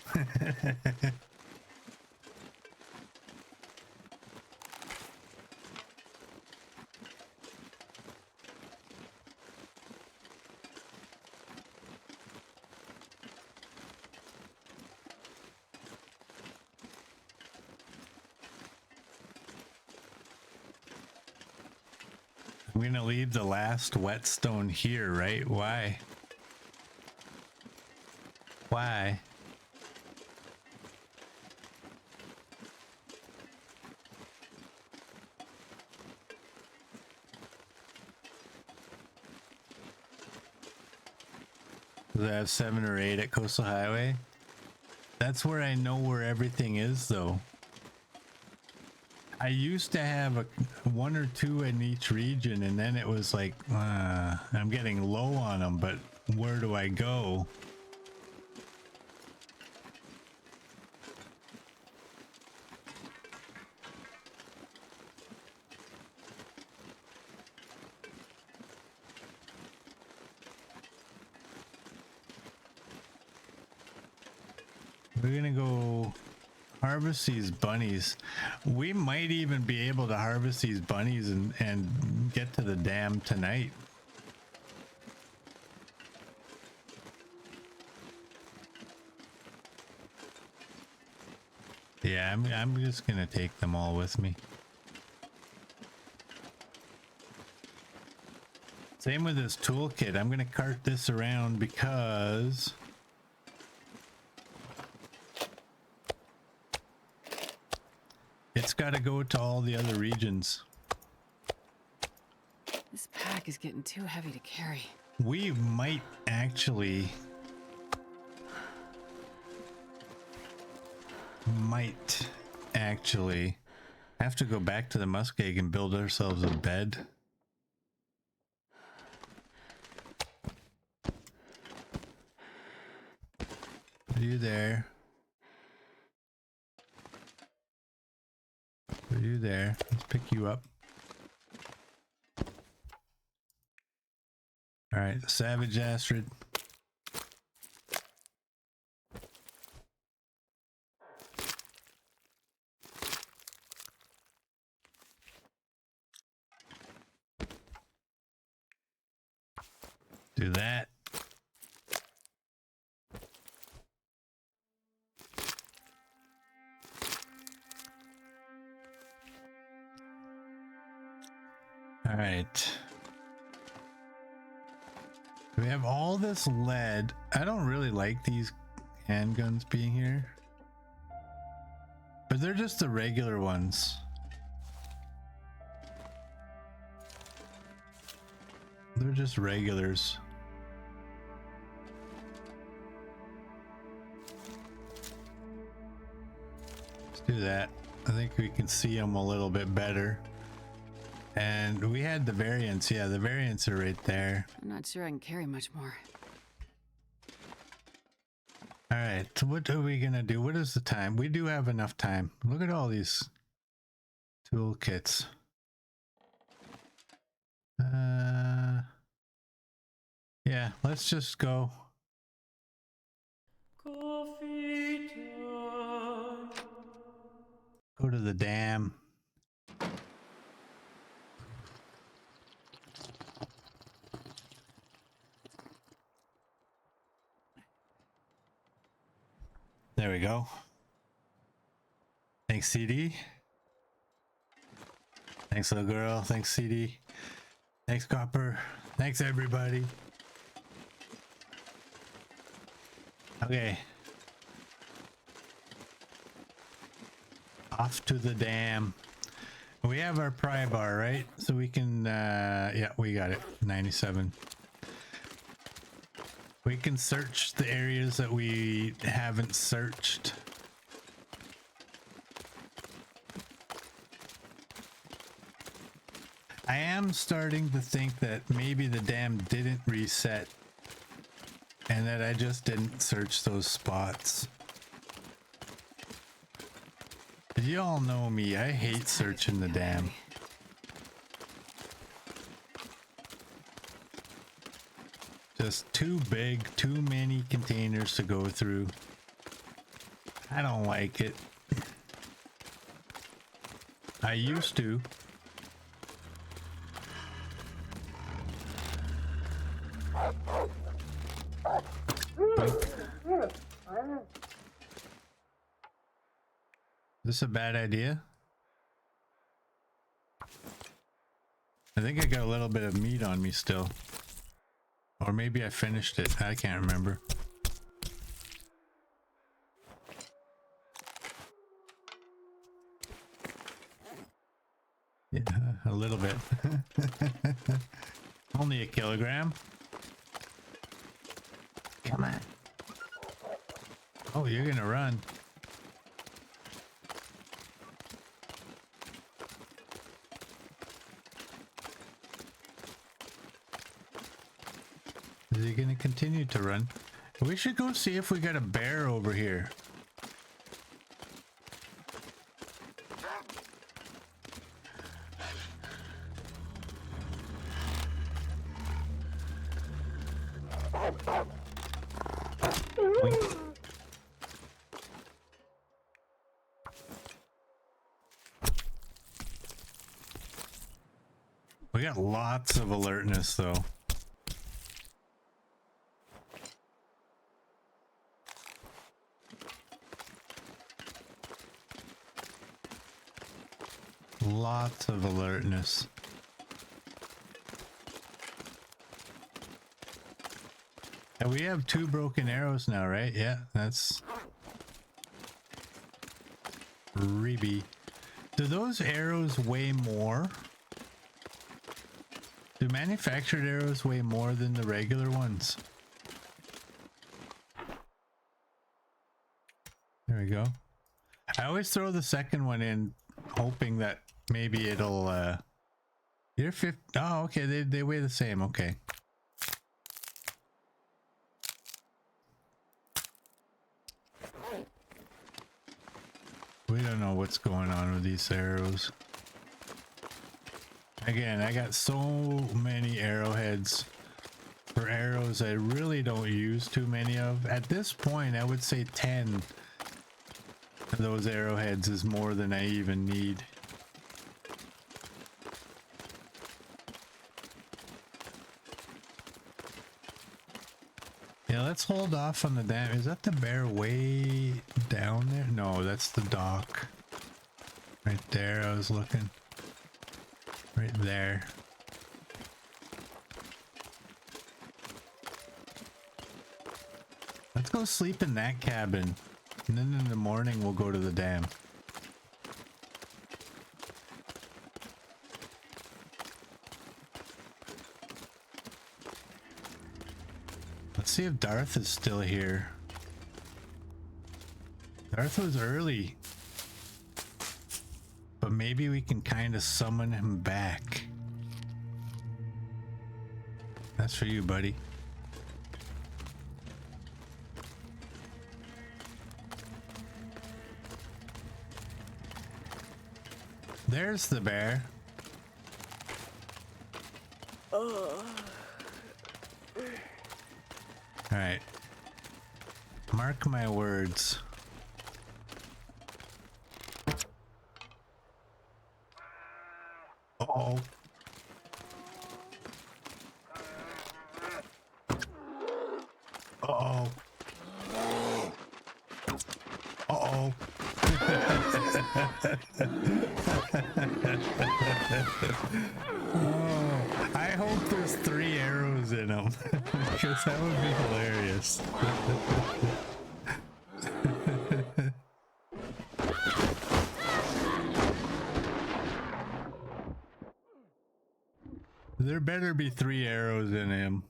I'm gonna leave the last whetstone here, right? Why? Why? 'Cause I have 7 or 8 at Coastal Highway. That's where I know where everything is, though. I used to have a 1 or 2 in each region, and then it was like, I'm getting low on them, but where do I go? We're gonna go harvest these bunnies. We might even be able to harvest these bunnies and get to the dam tonight. Yeah, I'm just gonna take them all with me. Same with this toolkit. I'm gonna cart this around because it's got to go to all the other regions. This pack is getting too heavy to carry. We might actually have to go back to the muskeg and build ourselves a bed. Are you there? Are you there? Let's pick you up. All right, Savage Astrid. Do that. All right. We have all this lead. I don't really like these handguns being here, but they're just the regular ones. They're just regulars. Let's do that. I think we can see them a little bit better. And we had the variants. Yeah, the variants are right there. I'm not sure I can carry much more. All right, so what are we gonna do? What is the time? We do have enough time. Look at all these toolkits. Yeah, let's just go. Coffee time. Go to the dam. There we go. Thanks, CD. Thanks, little girl. Thanks, CD. Thanks, Copper. Thanks, everybody. Okay. Off to the dam. We have our pry bar, right? So we can, yeah, we got it. 97. We can search the areas that we haven't searched. I am starting to think that maybe the dam didn't reset and that I just didn't search those spots. You all know me, I hate searching the dam. Just too big, too many containers to go through. I don't like it. I used to. Is this a bad idea? I think I got a little bit of meat on me still. Or maybe I finished it. I can't remember. Yeah, a little bit. Only a kilogram. Come on. Oh, you're gonna run. Is he gonna continue to run? We should go see if we got a bear over here. We got lots of alertness though. Lots of alertness. And we have 2 broken arrows now, right? Yeah, that's Reby. Do those arrows weigh more? Do manufactured arrows weigh more than the regular ones? There we go. I always throw the second one in, hoping that maybe it'll, you're 50. Oh, okay, they weigh the same, okay. We don't know what's going on with these arrows. Again, I got so many arrowheads for arrows I really don't use too many of. At this point, I would say 10 of those arrowheads is more than I even need. Yeah, let's hold off on the dam. Is that the bear way down there? No, that's the dock. Right there, I was looking. Right there. Let's go sleep in that cabin. And then in the morning, we'll go to the dam. Let's see if Darth is still here. Darth was early. But maybe we can kind of summon him back. That's for you, buddy. There's the bear. All right. Mark my words. Uh-oh. Uh-oh. Uh-oh. Oh, I hope there's 3 arrows in them, because that would be hilarious. There better be 3 arrows in him.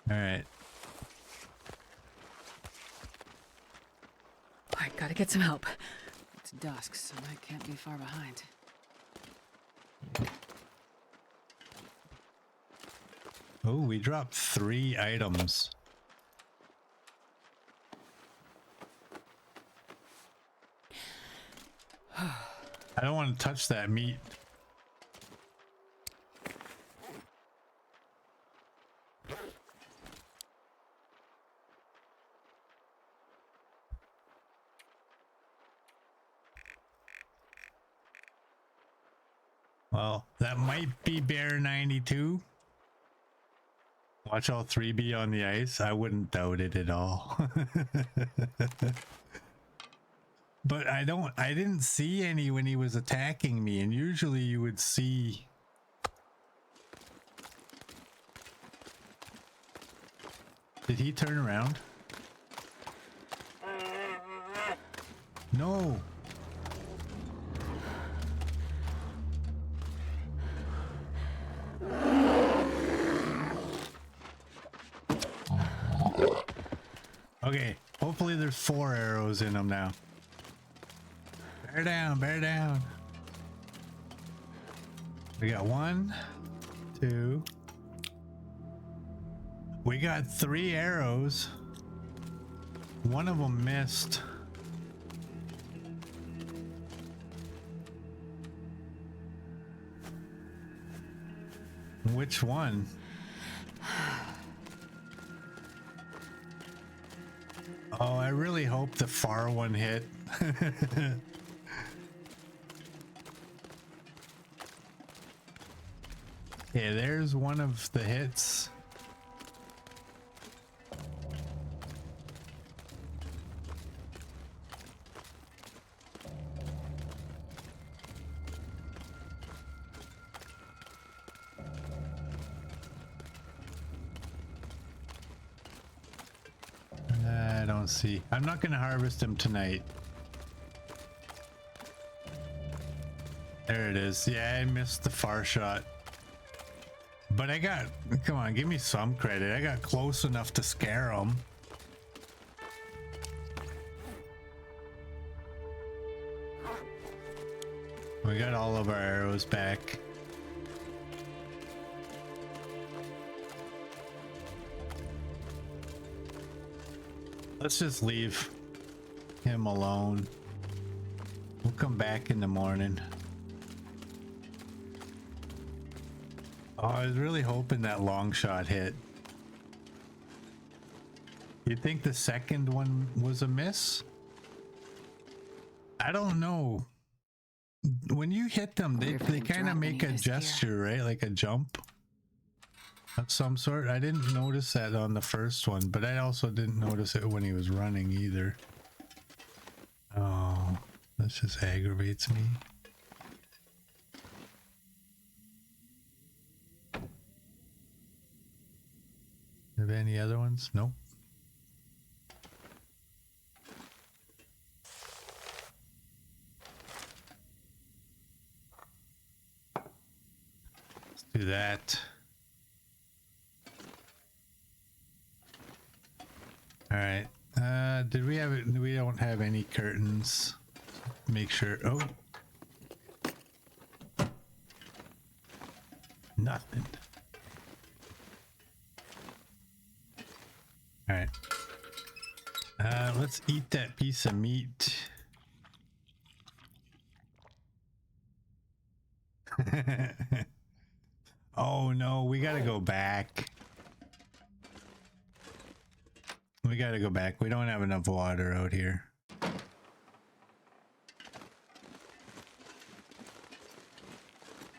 All right. I gotta get some help. It's dusk, so I can't be far behind. Oh, we dropped 3 items. I don't want to touch that meat. Well, that might be Bear 92. Watch all 3 be on the ice. I wouldn't doubt it at all. But I didn't see any when he was attacking me, and usually you would see. Did he turn around? No. Okay, hopefully there's 4 arrows in them now. Bear down, bear down. We got 1, 2. We got 3 arrows. One of them missed. Which one? Oh, I really hope the far one hit. Yeah, there's one of the hits. I don't see. I'm not going to harvest him tonight. There it is. Yeah, I missed the far shot. But I got, come on, give me some credit. I got close enough to scare him. We got all of our arrows back. Let's just leave him alone. We'll come back in the morning. Oh, I was really hoping that long shot hit. You think the second one was a miss? I don't know. When you hit them, they kind of make a gesture, right? Like a jump of some sort. I didn't notice that on the first one, but I also didn't notice it when he was running either. Oh, this just aggravates me. Have any other ones? Nope. Let's do that. All right. Did we have it? We don't have any curtains. Make sure. Oh. Nothing. All right. Let's eat that piece of meat. Oh no, we gotta go back. We gotta go back. We don't have enough water out here.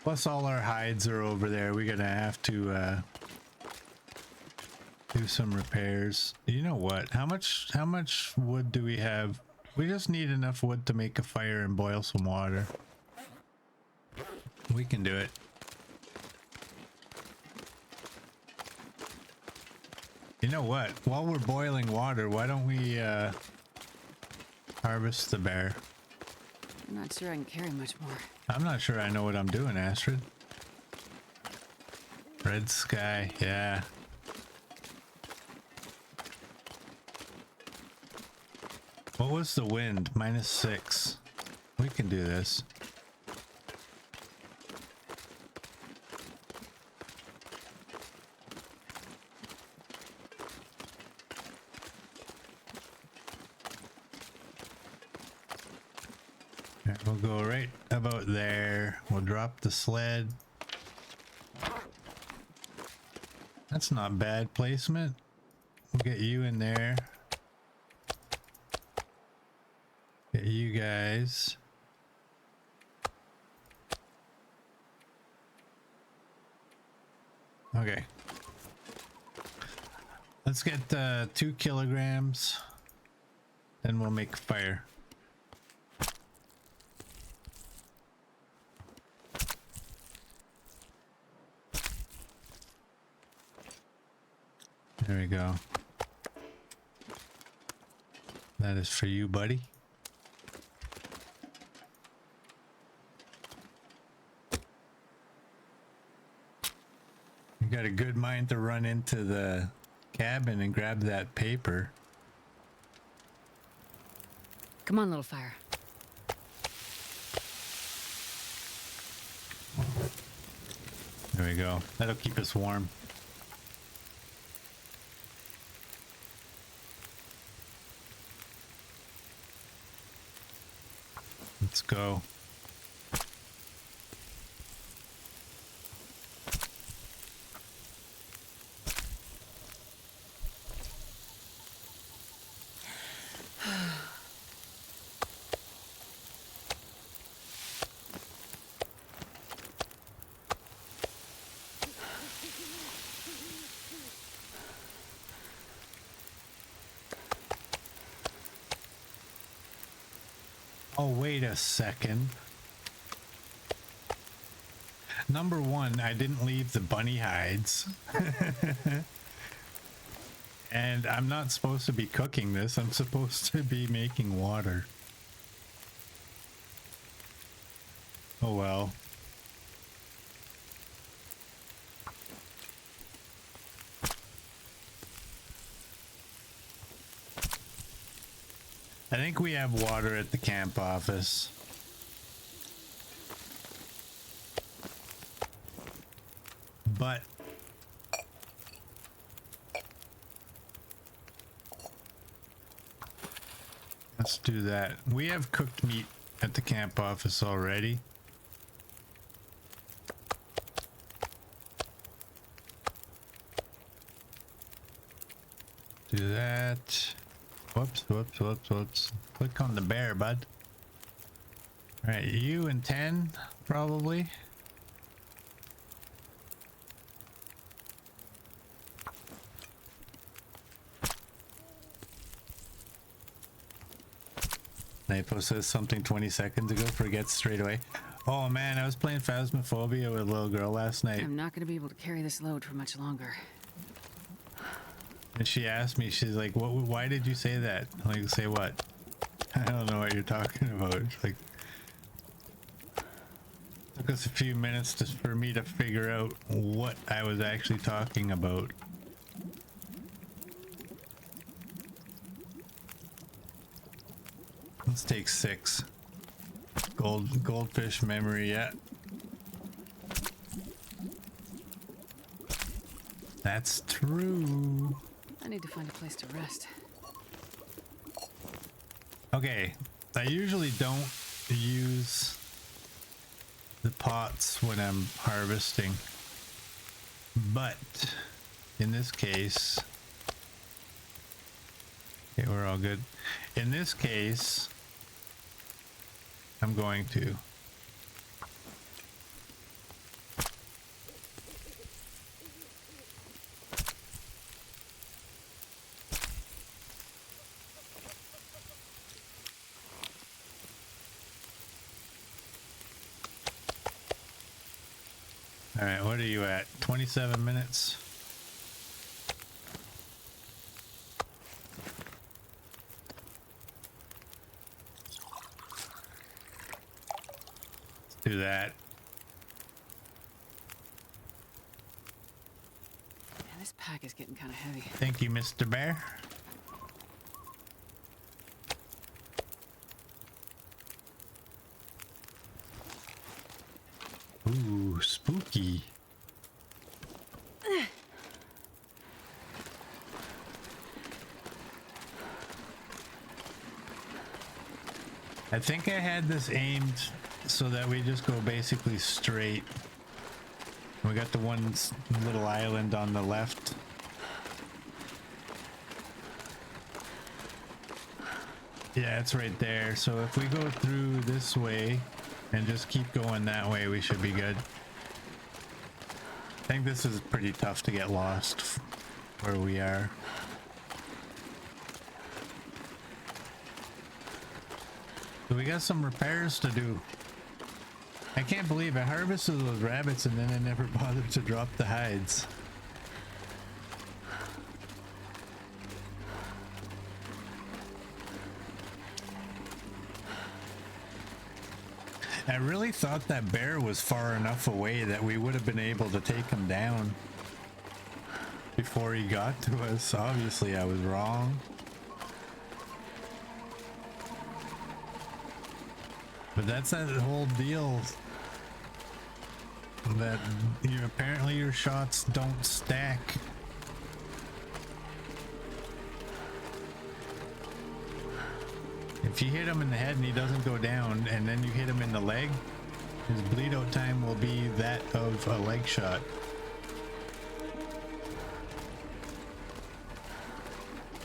Plus all our hides are over there. We're gonna have to do some repairs. You know what? How much wood do we have? We just need enough wood to make a fire and boil some water. We can do it. You know what? While we're boiling water, why don't we harvest the bear? I'm not sure I can carry much more. I'm not sure I know what I'm doing, Astrid. Red sky, yeah. What was the wind? -6. We can do this. Okay, we'll go right about there. We'll drop the sled. That's not bad placement. We'll get you in there. Get you guys. Okay. Let's get 2 kilograms. Then we'll make a fire. There we go. That is for you, buddy. got a good mind to run into the cabin and grab that paper. Come on, little fire. There we go. That'll keep us warm. Let's go. Oh, wait a second. Number one, I didn't leave the bunny hides. And I'm not supposed to be cooking this. I'm supposed to be making water. Oh well. I think we have water at the camp office. But let's do that. We have cooked meat at the camp office already. Do that. Whoops, whoops, whoops, whoops. Click on the bear, bud. All right, you and 10, probably. Napo says something 20 seconds ago, forgets straight away. Oh man, I was playing Phasmophobia with a little girl last night. I'm not gonna be able to carry this load for much longer. And she asked me, she's like, "What? Why did you say that?" I'm like, say what? I don't know what you're talking about. It's like, took us a few minutes for me to figure out what I was actually talking about. Let's take 6. Goldfish memory, yeah. That's true. I need to find a place to rest. Okay, I usually don't use the pots when I'm harvesting, but in this case, okay, we're all good. In this case, I'm going to. All right, what are you at? 27 minutes. Let's do that. Man, this pack is getting kind of heavy. Thank you, Mr. Bear. Ooh, spooky. I think I had this aimed so that we just go basically straight. We got the one little island on the left. Yeah, it's right there. So if we go through this way and just keep going that way, we should be good. I think this is pretty tough to get lost where we are. So we got some repairs to do. I can't believe I harvested those rabbits and then I never bothered to drop the hides. I really thought that bear was far enough away that we would have been able to take him down. before he got to us. Obviously, I was wrong. But that's that whole deal that apparently your shots don't stack. If you hit him in the head and he doesn't go down, and then you hit him in the leg, his bleed out time will be that of a leg shot.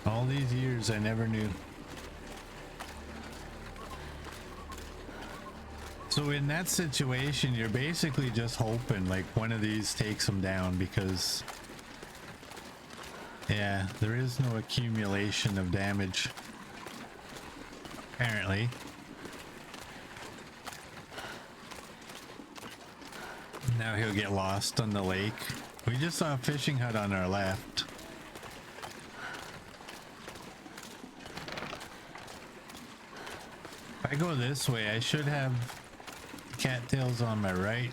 All these years I never knew. So in that situation, you're basically just hoping like one of these takes him down, because yeah, there is no accumulation of damage apparently. Now he'll get lost on the lake. We just saw a fishing hut on our left. If I go this way, I should have cattails on my right.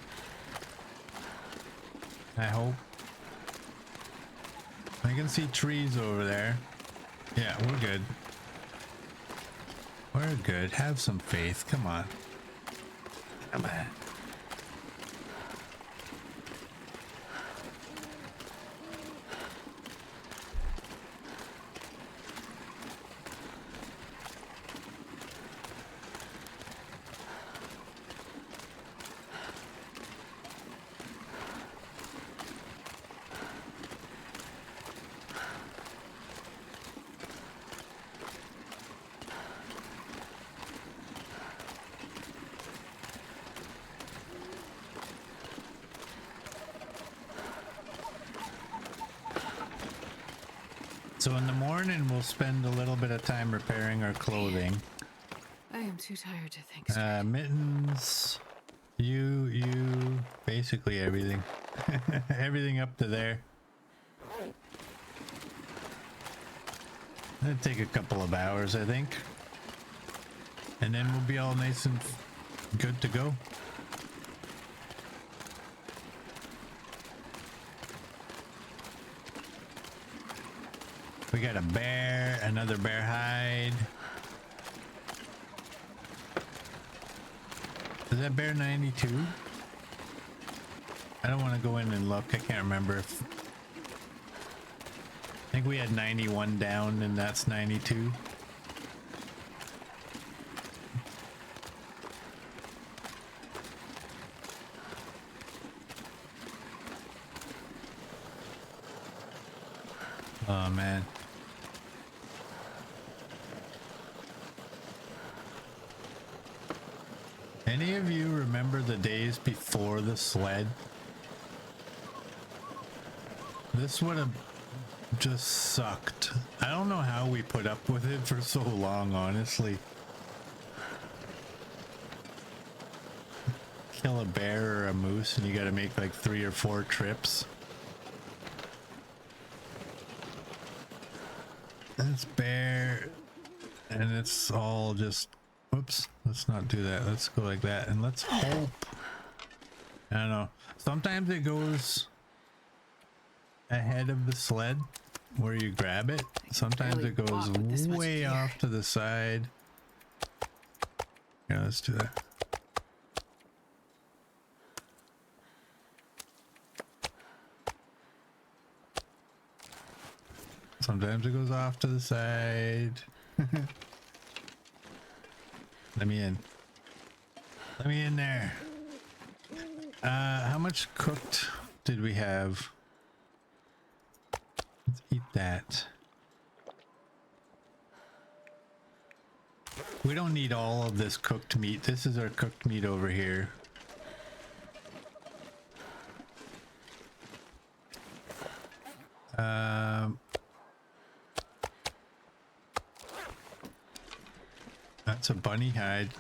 I hope. I can see trees over there. Yeah, we're good. We're good. Have some faith. Come on. Come on. So in the morning, we'll spend a little bit of time repairing our clothing. I am too tired to think straight. Mittens, you, basically everything. Everything up to there. It'll take a couple of hours, I think. And then we'll be all nice and good to go. We got a bear, another bear hide. Is that bear 92? I don't want to go in and look. I can't remember if... I think we had 91 down and that's 92. Oh man. Any of you remember the days before the sled? This would have just sucked. I don't know how we put up with it for so long, honestly. Kill a bear or a moose and you gotta make like 3 or 4 trips. It's bear, and it's all just, whoops, let's not do that. Let's go like that, and let's hope. I don't know. Sometimes it goes ahead of the sled where you grab it. Sometimes it goes way off to the side. Yeah, let's do that. Sometimes it goes off to the side. Let me in. Let me in there. How much cooked did we have? Let's eat that. We don't need all of this cooked meat. This is our cooked meat over here. That's a bunny hide.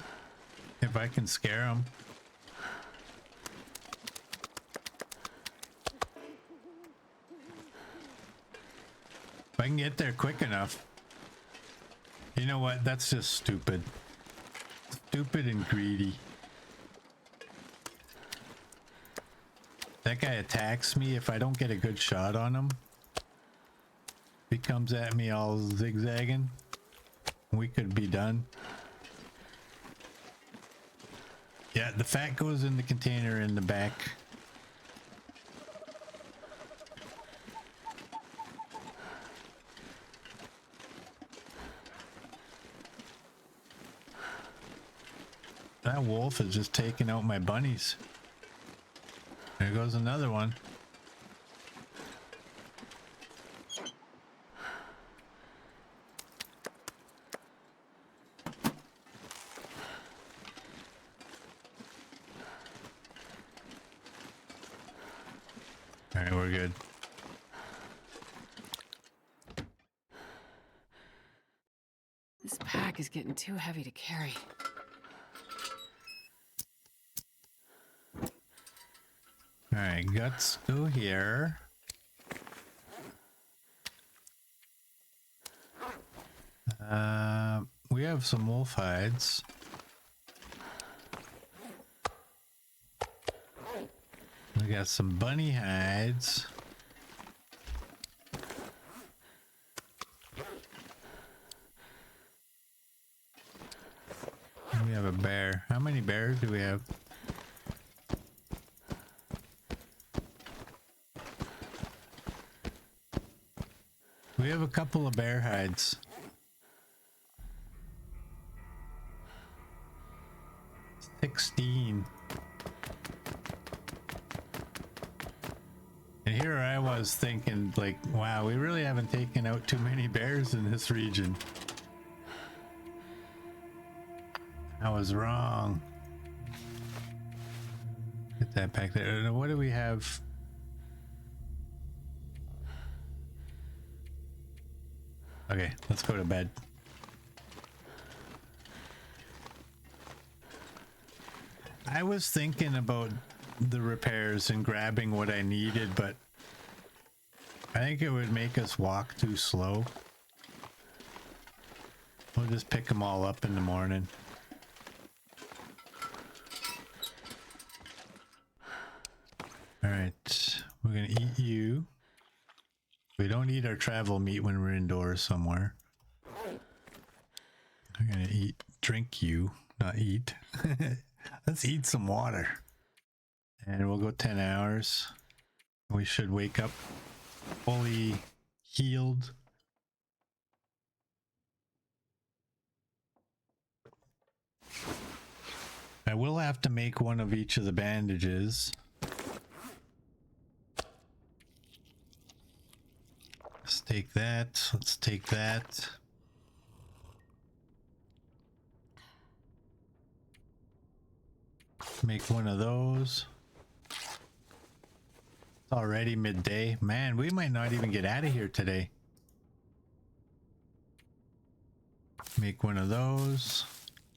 If I can scare them. If I can get there quick enough. You know what? That's just stupid. Stupid and greedy. That guy attacks me if I don't get a good shot on him. He comes at me all zigzagging. We could be done. Yeah, the fat goes in the container in the back. That wolf is just taking out my bunnies. There goes another one. All right, we're good. This pack is getting too heavy to carry. All right, guts go here. We have some wolf hides. We got some bunny hides. And we have a bear. How many bears do we have? We have a couple of bear hides. 16. And here I was thinking, like, wow, we really haven't taken out too many bears in this region. I was wrong. Get that back there. What do we have? Okay, let's go to bed. I was thinking about the repairs and grabbing what I needed, but I think it would make us walk too slow. We'll just pick them all up in the morning. All right, we're gonna eat you. We don't eat our travel meat when we're indoors somewhere. We're gonna drink you, not eat. Let's eat some water. And we'll go 10 hours. We should wake up fully healed. I will have to make one of each of the bandages. Let's take that. Let's take that. Make one of those. It's already midday. Man, we might not even get out of here today. Make one of those.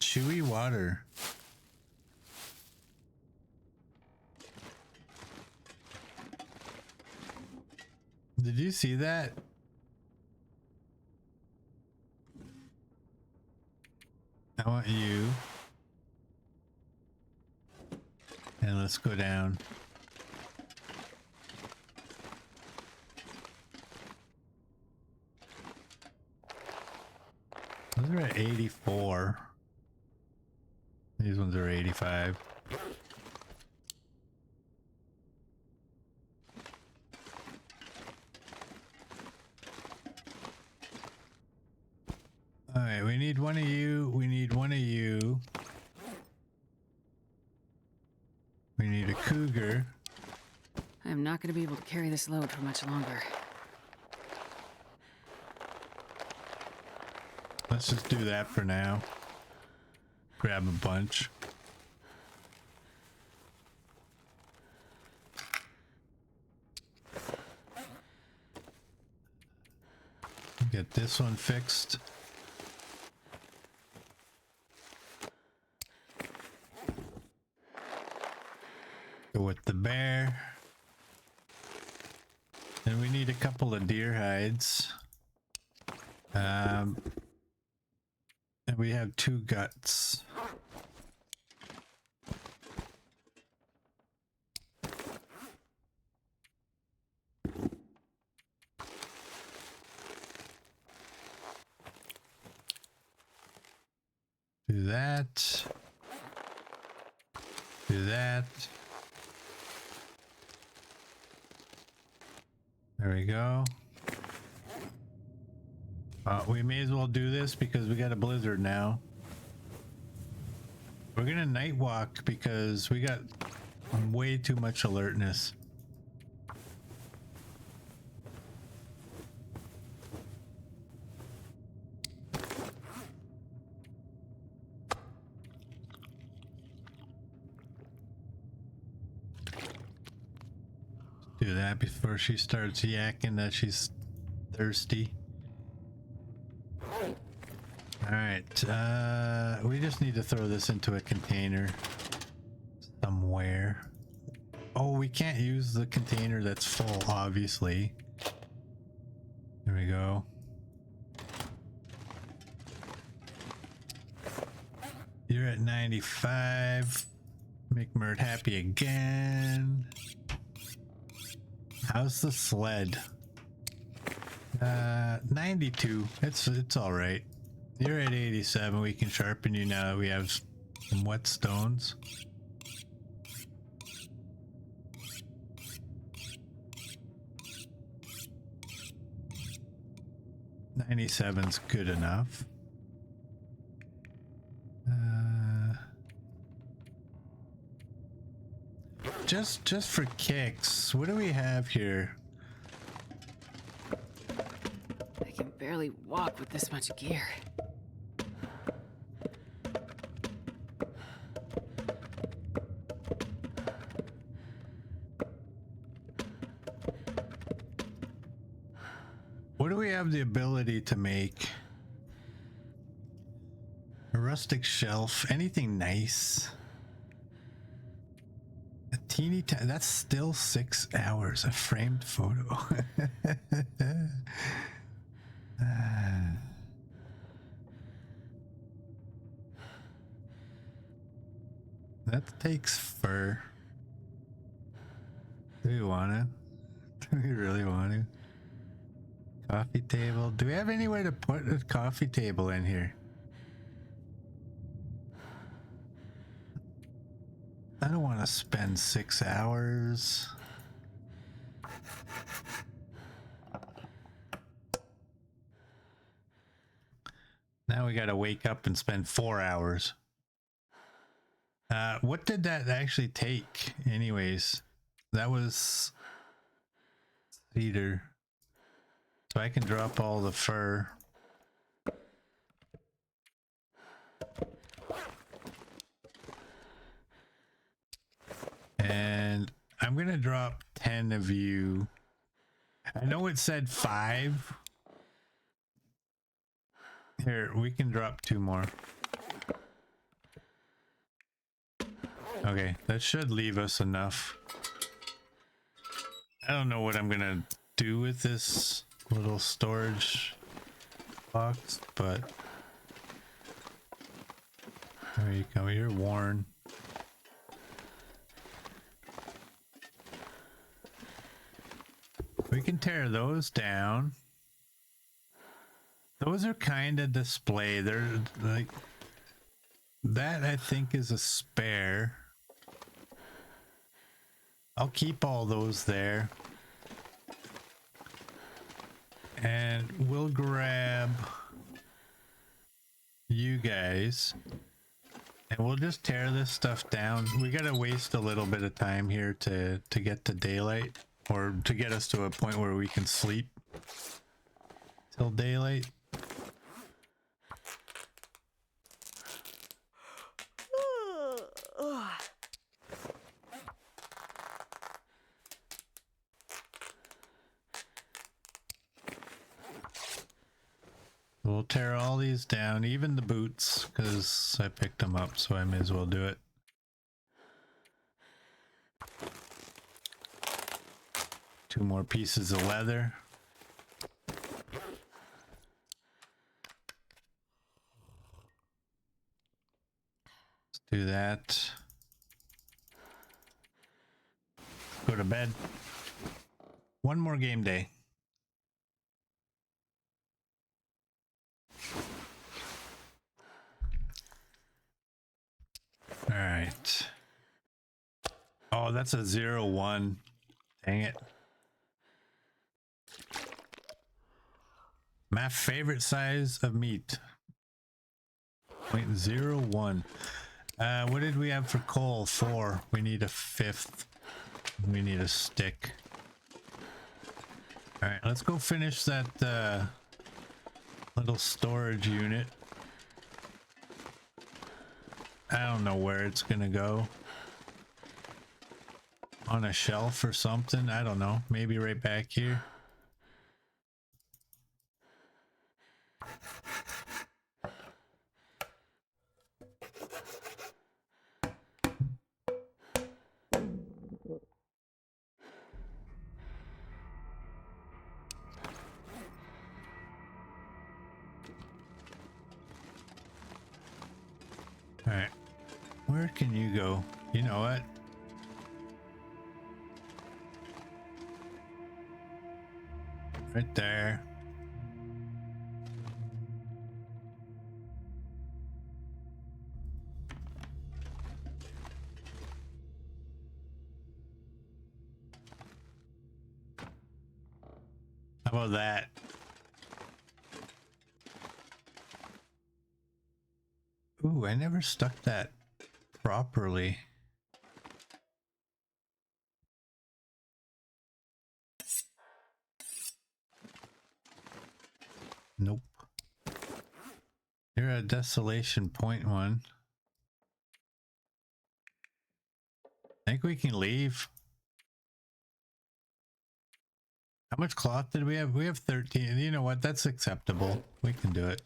Chewy water. Did you see that? I want you. And let's go down. Those are at 84. These ones are 85. All right, we need one of you. We need one of you. We need a cougar. I am not going to be able to carry this load for much longer. Let's just do that for now. Grab a bunch. Get this one fixed. Go with the bear. And we need a couple of deer hides. And we have 2 guts. that. Do that. There we go. We may as well do this because we got a blizzard now. We're gonna night walk because we got way too much alertness. Do that before she starts yakking that she's thirsty. All right, we just need to throw this into a container somewhere. Oh, we can't use the container that's full, obviously. There we go. You're at 95. Make Mert happy again. How's the sled? 92. It's all right. You're at 87. We can sharpen you now that we have some whetstones. $97's good enough. Just for kicks, what do we have here? I can barely walk with this much gear. What do we have the ability to make? A rustic shelf, anything nice? A teeny tiny, that's still 6 hours, a framed photo. That takes fur. Do we want to? Do we really want to? Coffee table. Do we have any way to put a coffee table in here? I don't want to spend 6 hours. Now we got to wake up and spend 4 hours. What did that actually take anyways? That was cedar. So I can drop all the fur. And I'm going to drop 10 of you. I know it said 5. Here, we can drop 2 more. Okay, that should leave us enough. I don't know what I'm going to do with this little storage box, but there you go. You're worn. We can tear those down. Those are kind of display. They're like that. I think is a spare. I'll keep all those there. And we'll grab you guys and we'll just tear this stuff down. We gotta waste a little bit of time here to get to daylight, or to get us to a point where we can sleep till daylight. We'll tear all these down, even the boots, because I picked them up, so I may as well do it. Two more pieces of leather. Let's do that. Go to bed. One more game day. right. Oh, that's a 0-1. Dang it. My favorite size of meat. 0.01. What did we have for coal? 4. We need a 5th. We need a stick. All right, let's go finish that little storage unit. I don't know where it's gonna go. On a shelf or something. I don't know. Maybe right back here. All right. Where can you go? You know what? Right there. How about that? Ooh, I never stuck that properly. Nope. You're a desolation point 1. I think we can leave. How much cloth did we have? We have 13. You know what? That's acceptable. We can do it.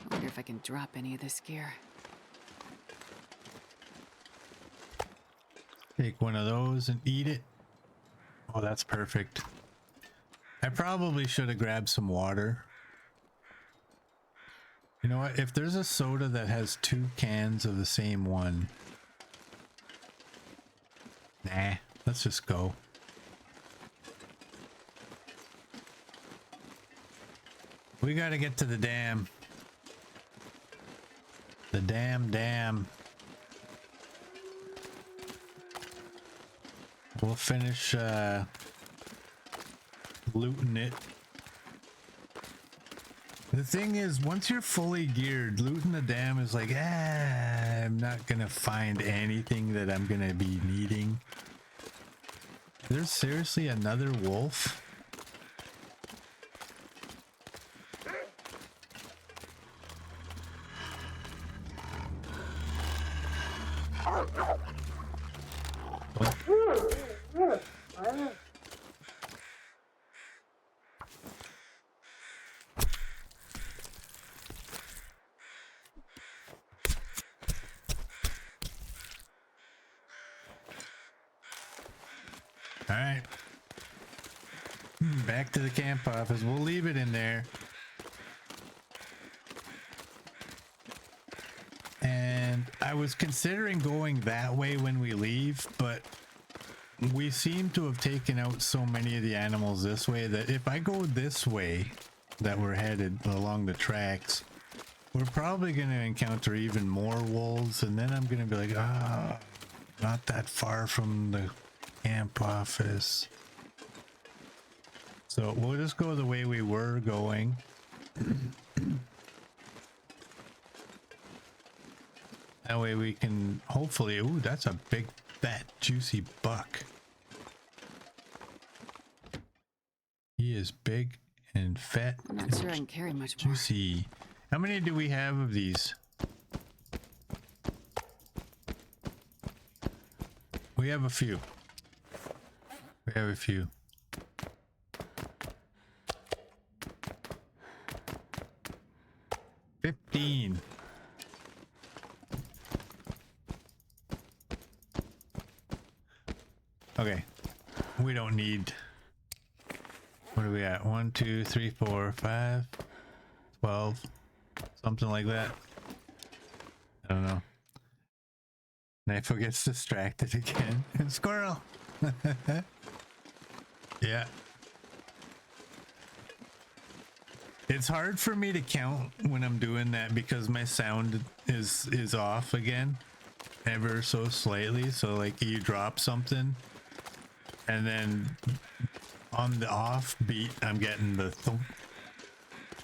I wonder if I can drop any of this gear. Take one of those and eat it. Oh, that's perfect. I probably should have grabbed some water. You know what? If there's a soda that has 2 cans of the same one. Nah, let's just go. We gotta get to the dam. The dam. We'll finish looting it. The thing is, once you're fully geared, looting the dam is like, I'm not gonna find anything that I'm gonna be needing. There's seriously another wolf? All right. Back to the camp office. We'll leave it in there. And I was considering going that way when we leave, but we seem to have taken out so many of the animals this way that if I go this way that we're headed along the tracks, we're probably going to encounter even more wolves, and then I'm going to be like, not that far from the camp office. So we'll just go the way we were going. That way we can hopefully, ooh, that's a big, fat, juicy buck. He is big and fat. I'm not sure I can carry much more. Juicy. How many do we have of these? We have a few. We have a few. $15. Okay. We don't need. What are we at? 1, 2, 3, 4, 5, 12. Something like that. I don't know. Knifo gets distracted again. Squirrel! Yeah. It's hard for me to count when I'm doing that because my sound is off again, ever so slightly. So like you drop something, and then on the off beat, I'm getting the thump,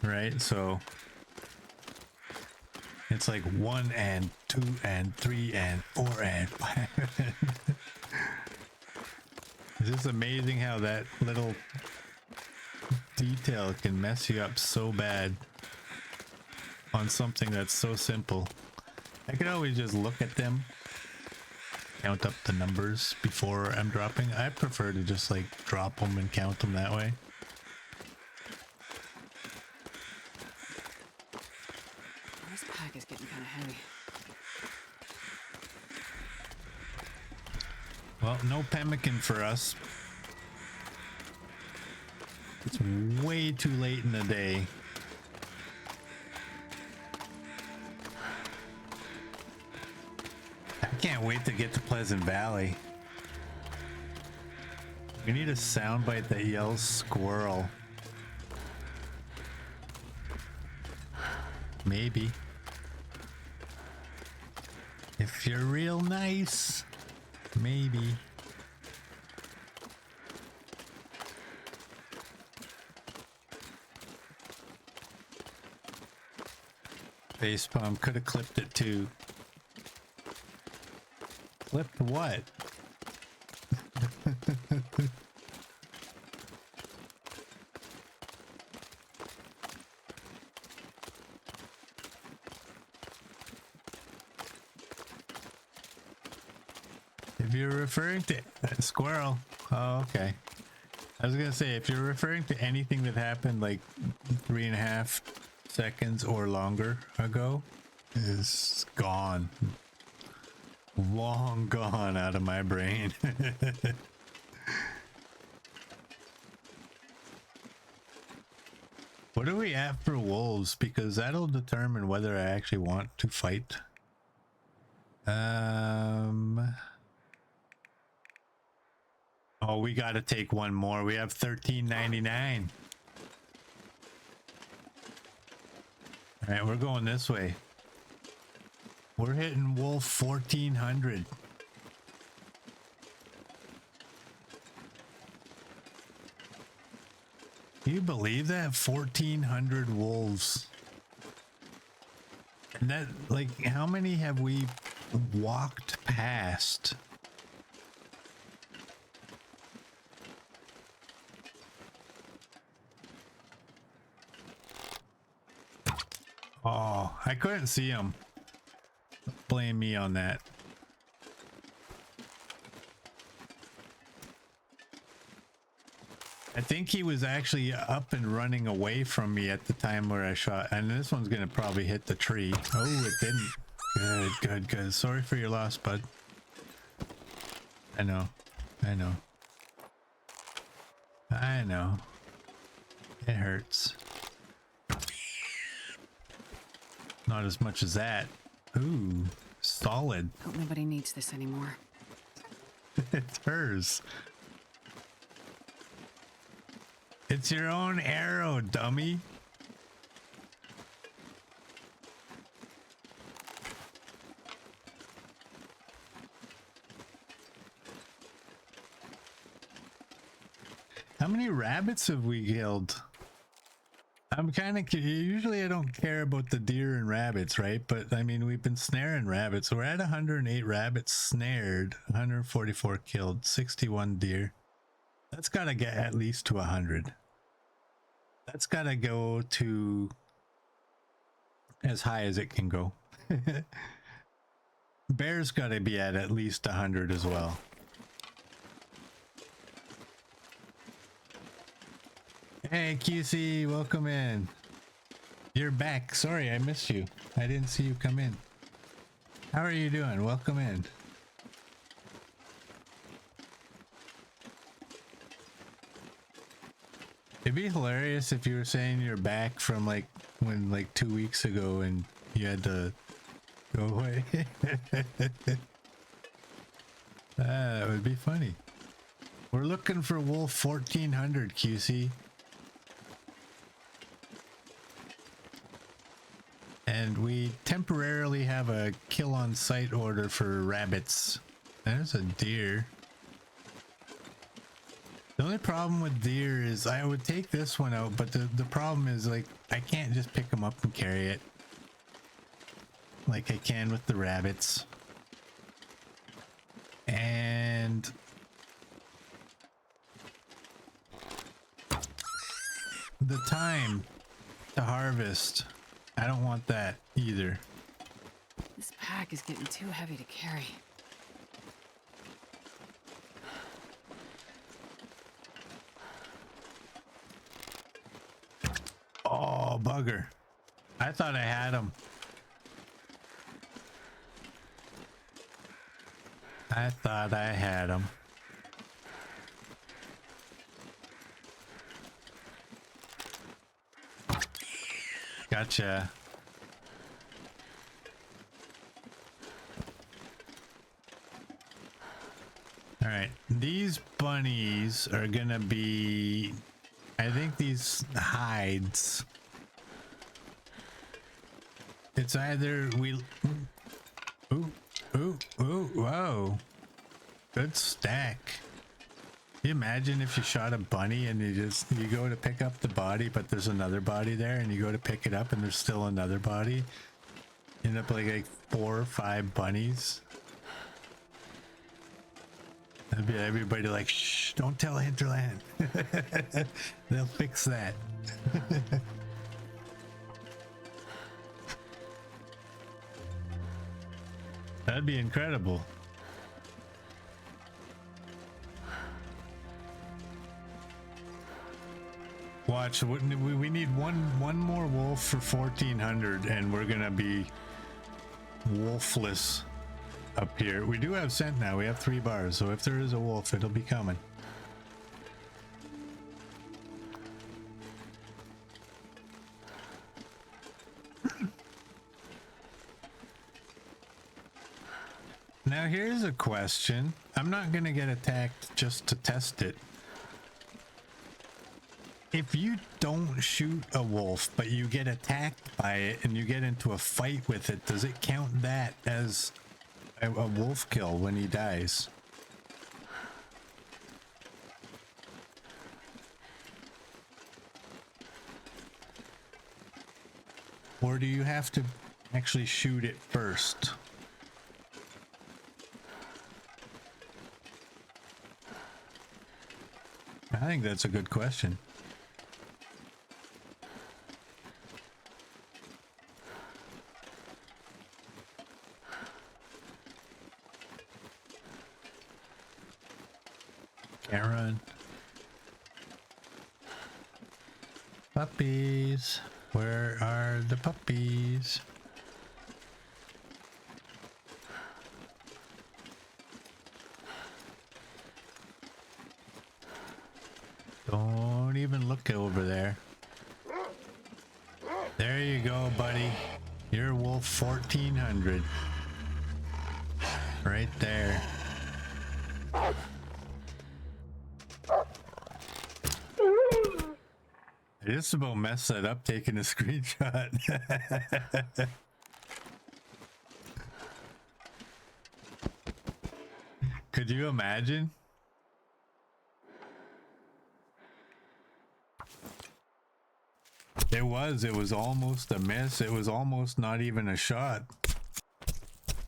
right? So it's like 1 and 2 and 3 and 4 and 5. It's just amazing how that little detail can mess you up so bad on something that's so simple. I could always just look at them, count up the numbers before I'm dropping. I prefer to just like drop them and count them that way. This pack is getting kind of heavy. Well, no pemmican for us. It's way too late in the day. I can't wait to get to Pleasant Valley. We need a soundbite that yells squirrel. Maybe. If you're real nice, maybe. Facepalm could have clipped it too. Clipped what? If you're referring to squirrel, oh okay. I was gonna say if you're referring to anything that happened like 3.5 seconds or longer ago, is gone. Long gone out of my brain. What are we at for wolves? Because that'll determine whether I actually want to fight. Oh, we got to take one more. We have $13.99. All right, we're going this way. We're hitting wolf 1400. Can you believe that? 1400 wolves. And that, like, how many have we walked past? Oh, I couldn't see him. Blame me on that. I think he was actually up and running away from me at the time where I shot. And this one's gonna probably hit the tree. Oh, it didn't. Good, good, good. Sorry for your loss, bud. I know. I know. I know. It hurts. Not as much as that. Ooh, solid. Hope nobody needs this anymore. It's hers. It's your own arrow, dummy. How many rabbits have we killed? I'm kind of, usually I don't care about the deer and rabbits, right? But I mean, we've been snaring rabbits. We're at 108 rabbits snared, 144 killed, 61 deer. That's got to get at least to 100. That's got to go to as high as it can go. Bear's got to be at least 100 as well. Hey QC, welcome in. You're back. Sorry, I missed you. I didn't see you come in. How are you doing? Welcome in. It'd be hilarious if you were saying you're back from like 2 weeks ago and you had to go away. That would be funny. We're looking for wolf 1400 QC. And we temporarily have a kill on sight order for rabbits. There's a deer. The only problem with deer is I would take this one out, but the problem is, like, I can't just pick them up and carry it like I can with the rabbits. And the time to harvest, I don't want that either. This pack is getting too heavy to carry. Oh, bugger. I thought I had him. I thought I had him. Gotcha. All right, these bunnies are gonna be, I think these hides. It's either we, ooh, whoa, good stack. Can you imagine if you shot a bunny and you go to pick up the body, but there's another body there, and you go to pick it up and there's still another body? You end up like 4 or 5 bunnies. That'd be everybody like, shh, don't tell Hinterland. They'll fix that. That'd be incredible. Watch, we need one more wolf for 1400, and we're gonna be wolfless up here. We do have scent now. We have 3 bars, so if there is a wolf, it'll be coming. Now here's a question. I'm not gonna get attacked just to test it. If you don't shoot a wolf, but you get attacked by it and you get into a fight with it, does it count that as a wolf kill when he dies? Or do you have to actually shoot it first? I think that's a good question. Can't run. Puppies. Where are the puppies? Don't even look over there. There you go, buddy. You're wolf 1400. Right there. I just about messed that up taking a screenshot. Could you imagine? It was almost a miss. It was almost not even a shot.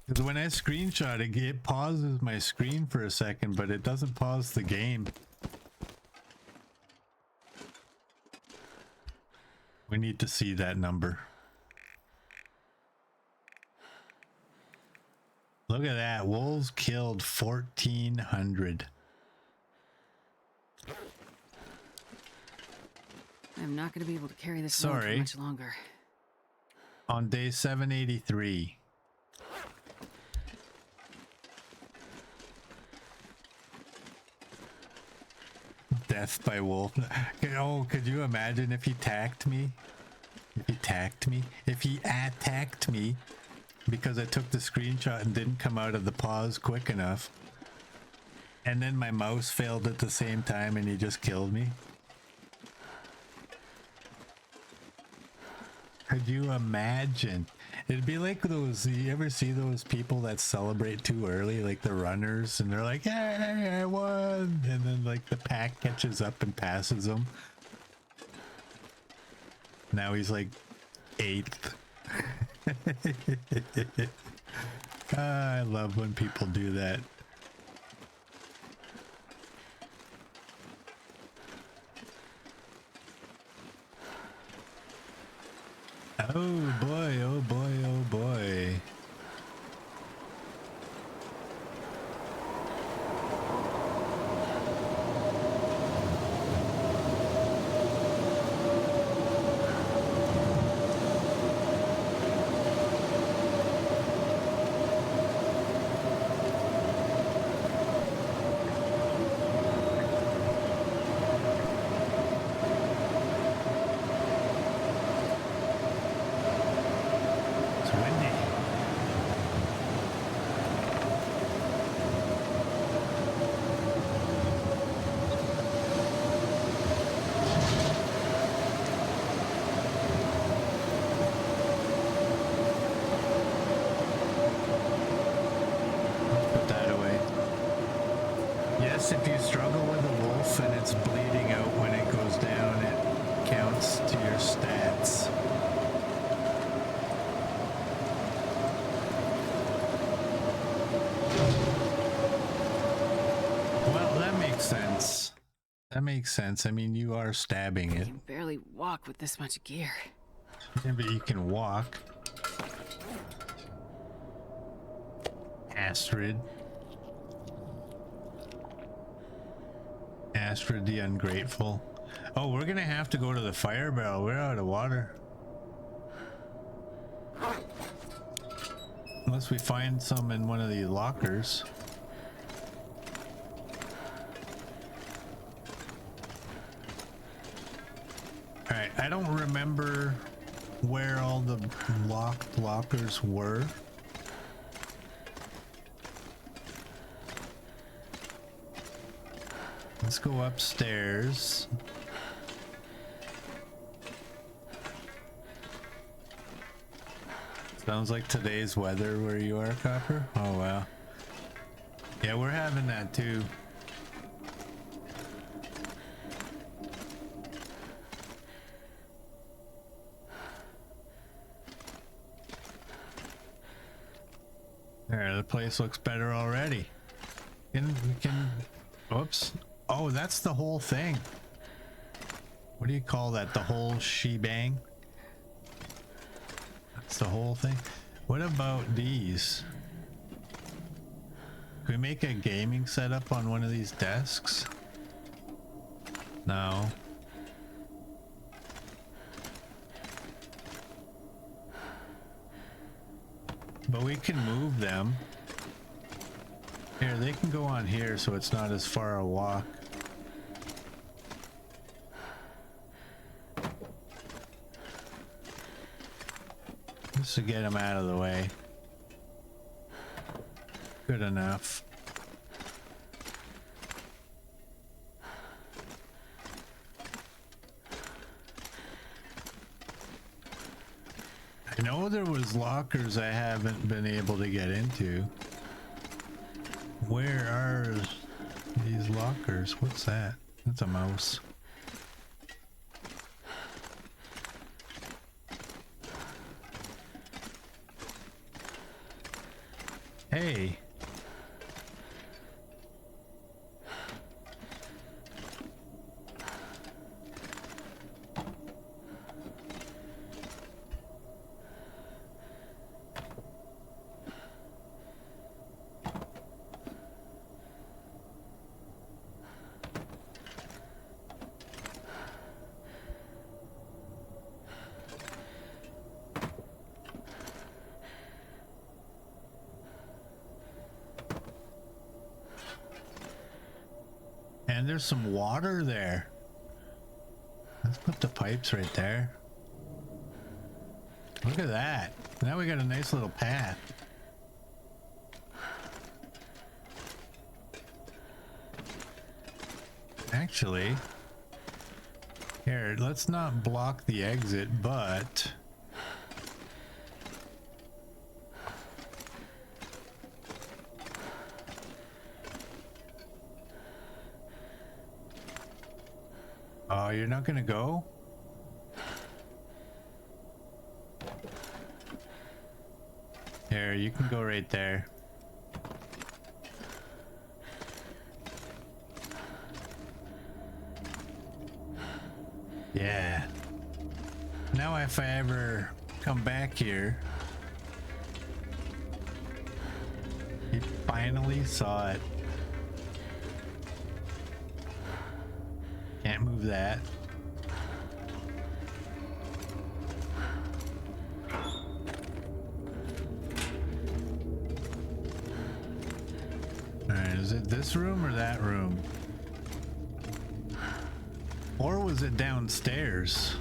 Because when I screenshot it, it pauses my screen for a second, but it doesn't pause the game. We need to see that number. Look at that. Wolves killed 1400. I'm not going to be able to carry this load for much longer. On day 783. Death by wolf. Oh, could you imagine if he attacked me? If he attacked me because I took the screenshot and didn't come out of the pause quick enough. And then my mouse failed at the same time and he just killed me. Could you imagine? It'd be like those, you ever see those people that celebrate too early, like the runners, and they're like, hey, I won, and then like the pack catches up and passes them. Now he's like 8th. I love when people do that. Oh boy, oh boy, oh boy. It's windy. Put that away. Yes, if you struggle with a wolf and it's bleeding out when it goes down, it counts to your stats. Well, that makes sense. That makes sense. I mean, you are stabbing I it. can barely walk with this much gear. Yeah, but you can walk. Astrid. Astrid the ungrateful. Oh, we're gonna have to go to the fire barrel. We're out of water. Unless we find some in one of the lockers. Alright, I don't remember where all the locked lockers were. Let's go upstairs. Sounds like today's weather where you are, Copper. Oh wow. Yeah, we're having that too. There, the place looks better already. We can, whoops. Oh, that's the whole thing. What do you call that? The whole shebang? That's the whole thing. What about these? Can we make a gaming setup on one of these desks? No. But we can move them. Here, they can go on here so it's not as far a walk. Just to get them out of the way. Good enough. I know there was lockers I haven't been able to get into. Where are these lockers? What's that? That's a mouse. Hey. And there's some water there. Let's put the pipes right there. Look at that. Now we got a nice little path. Actually, here, let's not block the exit, but Oh, you're not gonna go? Here, you can go right there. Yeah. Now if I ever come back here, he finally saw it. Can't move that. Alright, is it this room or that room? Or was it downstairs?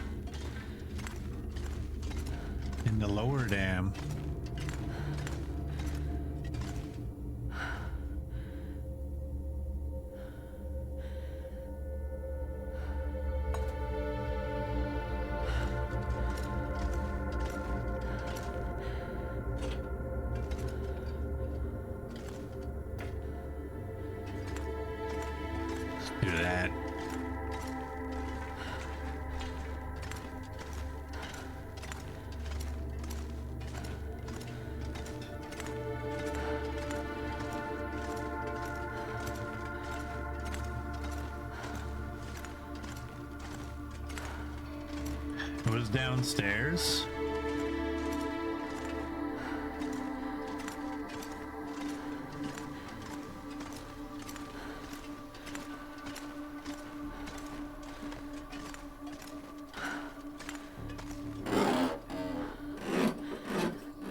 In the lower dam? Do that. It was downstairs.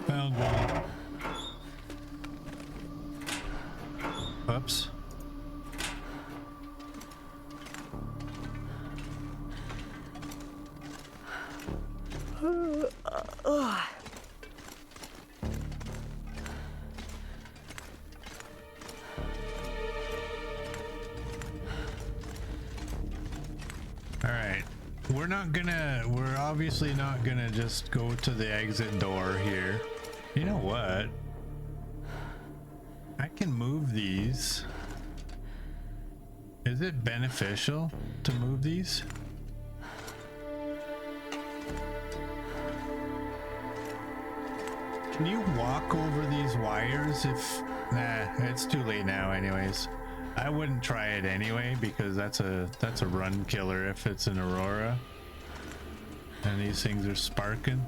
Found one. Oops. Alright, we're obviously not gonna just go to the exit door here. You know what? I can move these. Is it beneficial to move these? Can you walk over these wires if... Nah, it's too late now anyways. I wouldn't try it anyway because that's a run killer if it's an Aurora. And these things are sparking.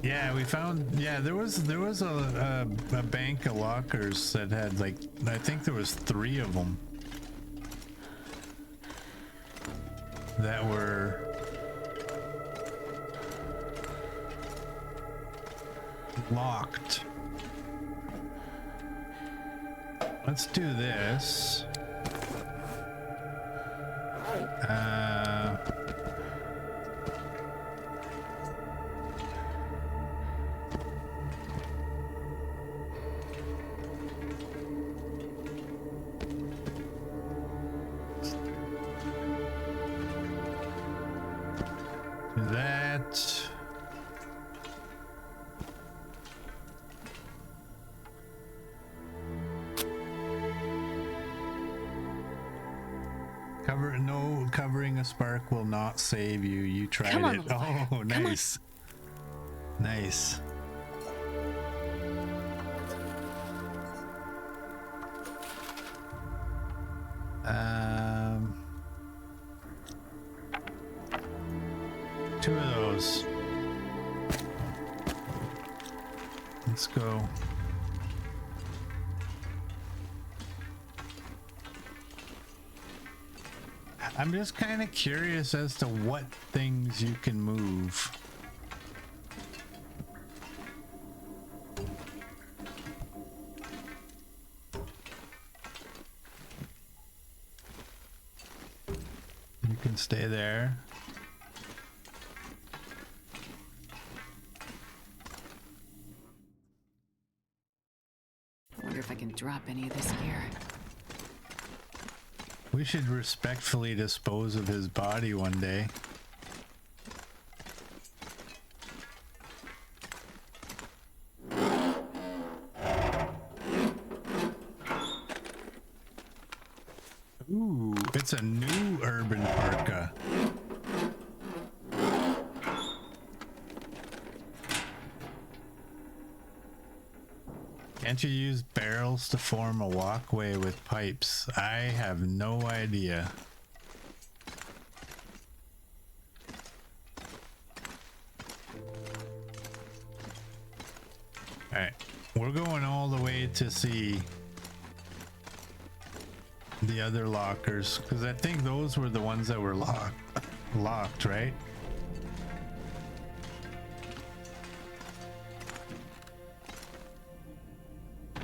Yeah, we found, yeah, there was a bank of lockers that had like, I think there was 3 of them that were locked. Let's do this. That. Covering a spark will not save you. You tried Come on, it. little fire. Oh, nice. Nice. Two of those. Let's go. I'm just kind of curious as to what things you can move. You can stay there. I wonder if I can drop any of this gear. We should respectfully dispose of his body one day. Ooh, it's a new urban parka. Can't you use barrels to form a walkway with pipes? I have no idea. Alright, we're going all the way to see the other lockers, because I think those were the ones that were locked, right?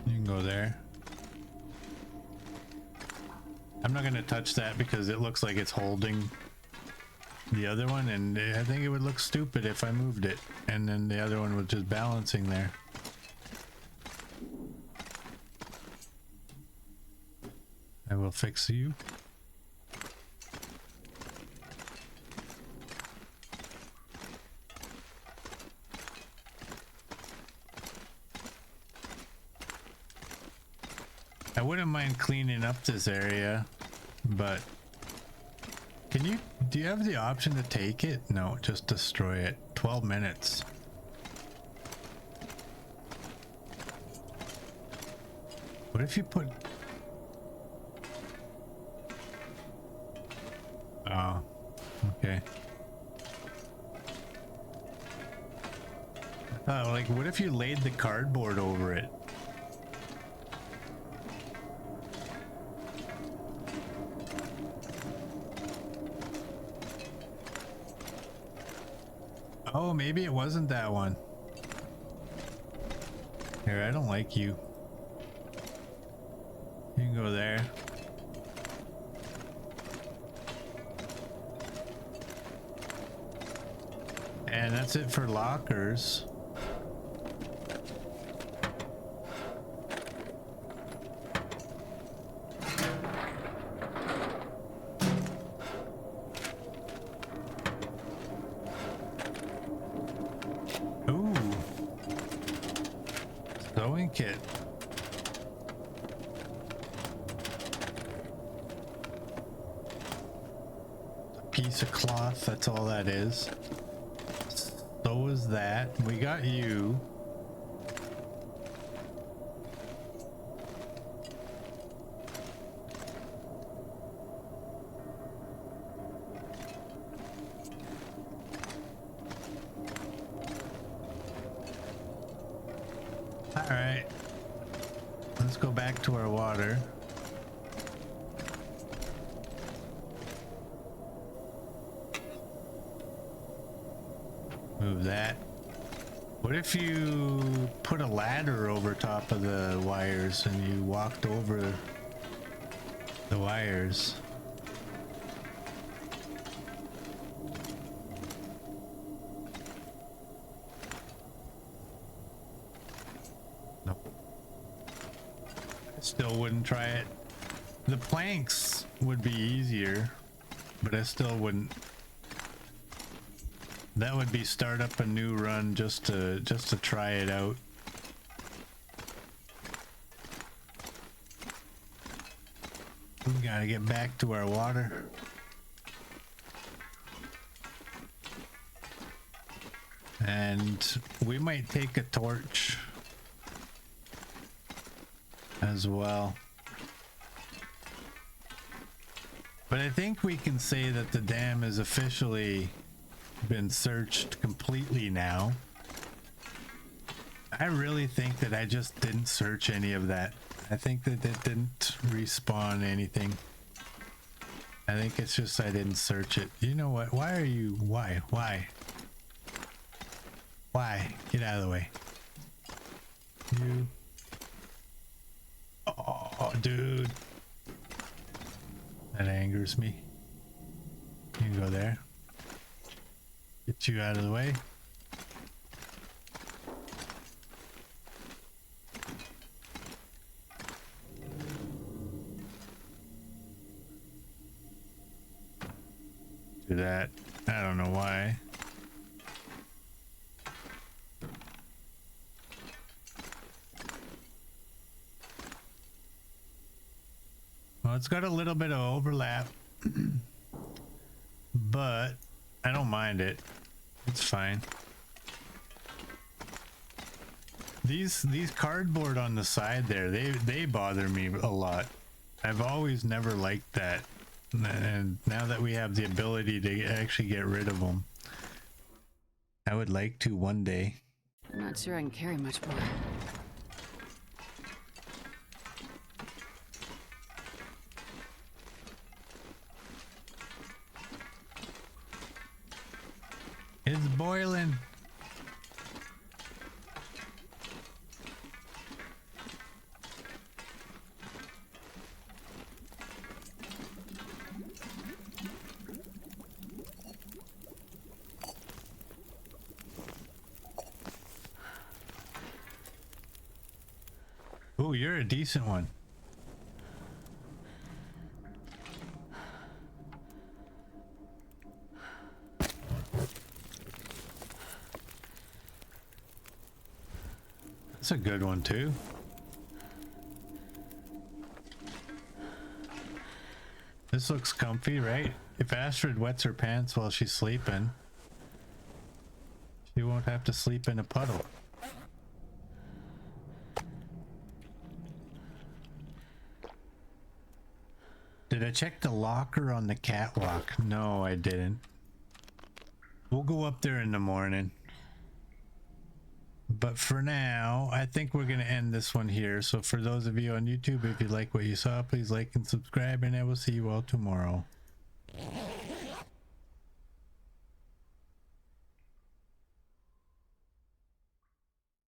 You can go there. I'm not gonna touch that because it looks like it's holding the other one, and I think it would look stupid if I moved it and then the other one was just balancing there. I will fix you. I wouldn't mind cleaning up this area, but do you have the option to take it? No, just destroy it. 12 minutes. What if you put... Oh, okay. I thought, like, what if you laid the cardboard over it? Oh, maybe it wasn't that one. Here, I don't like you. You can go there. And that's it for lockers. Ooh. Sewing kit. A piece of cloth, that's all that is. So is that. We got you. All right. Let's go back to our water. Move that. What if you put a ladder over top of the wires and you walked over the wires? Nope. I still wouldn't try it. The planks would be easier, but I still wouldn't. That would be start up a new run just to try it out. We gotta get back to our water. And we might take a torch as well. But I think we can say that the dam is officially been searched completely now. I really think that I just didn't search any of that. I think that it didn't respawn anything. I think it's just I didn't search it. You know what? Why are you... Why? Get out of the way. You... Oh, dude. That angers me. You can go there. Get you out of the way. Do that. I don't know why. Well, it's got a little bit of overlap, but I don't mind it. It's fine. These cardboard on the side there, they bother me a lot. I've always never liked that, and now that we have the ability to actually get rid of them, I would like to one day. I'm not sure I can carry much more. It's boiling. Oh, you're a decent one. That's a good one too. This looks comfy, right? If Astrid wets her pants while she's sleeping, she won't have to sleep in a puddle. Did I check the locker on the catwalk? No, I didn't. We'll go up there in the morning. But for now, I think we're going to end this one here. So for those of you on YouTube, if you like what you saw, please like and subscribe, and I will see you all tomorrow.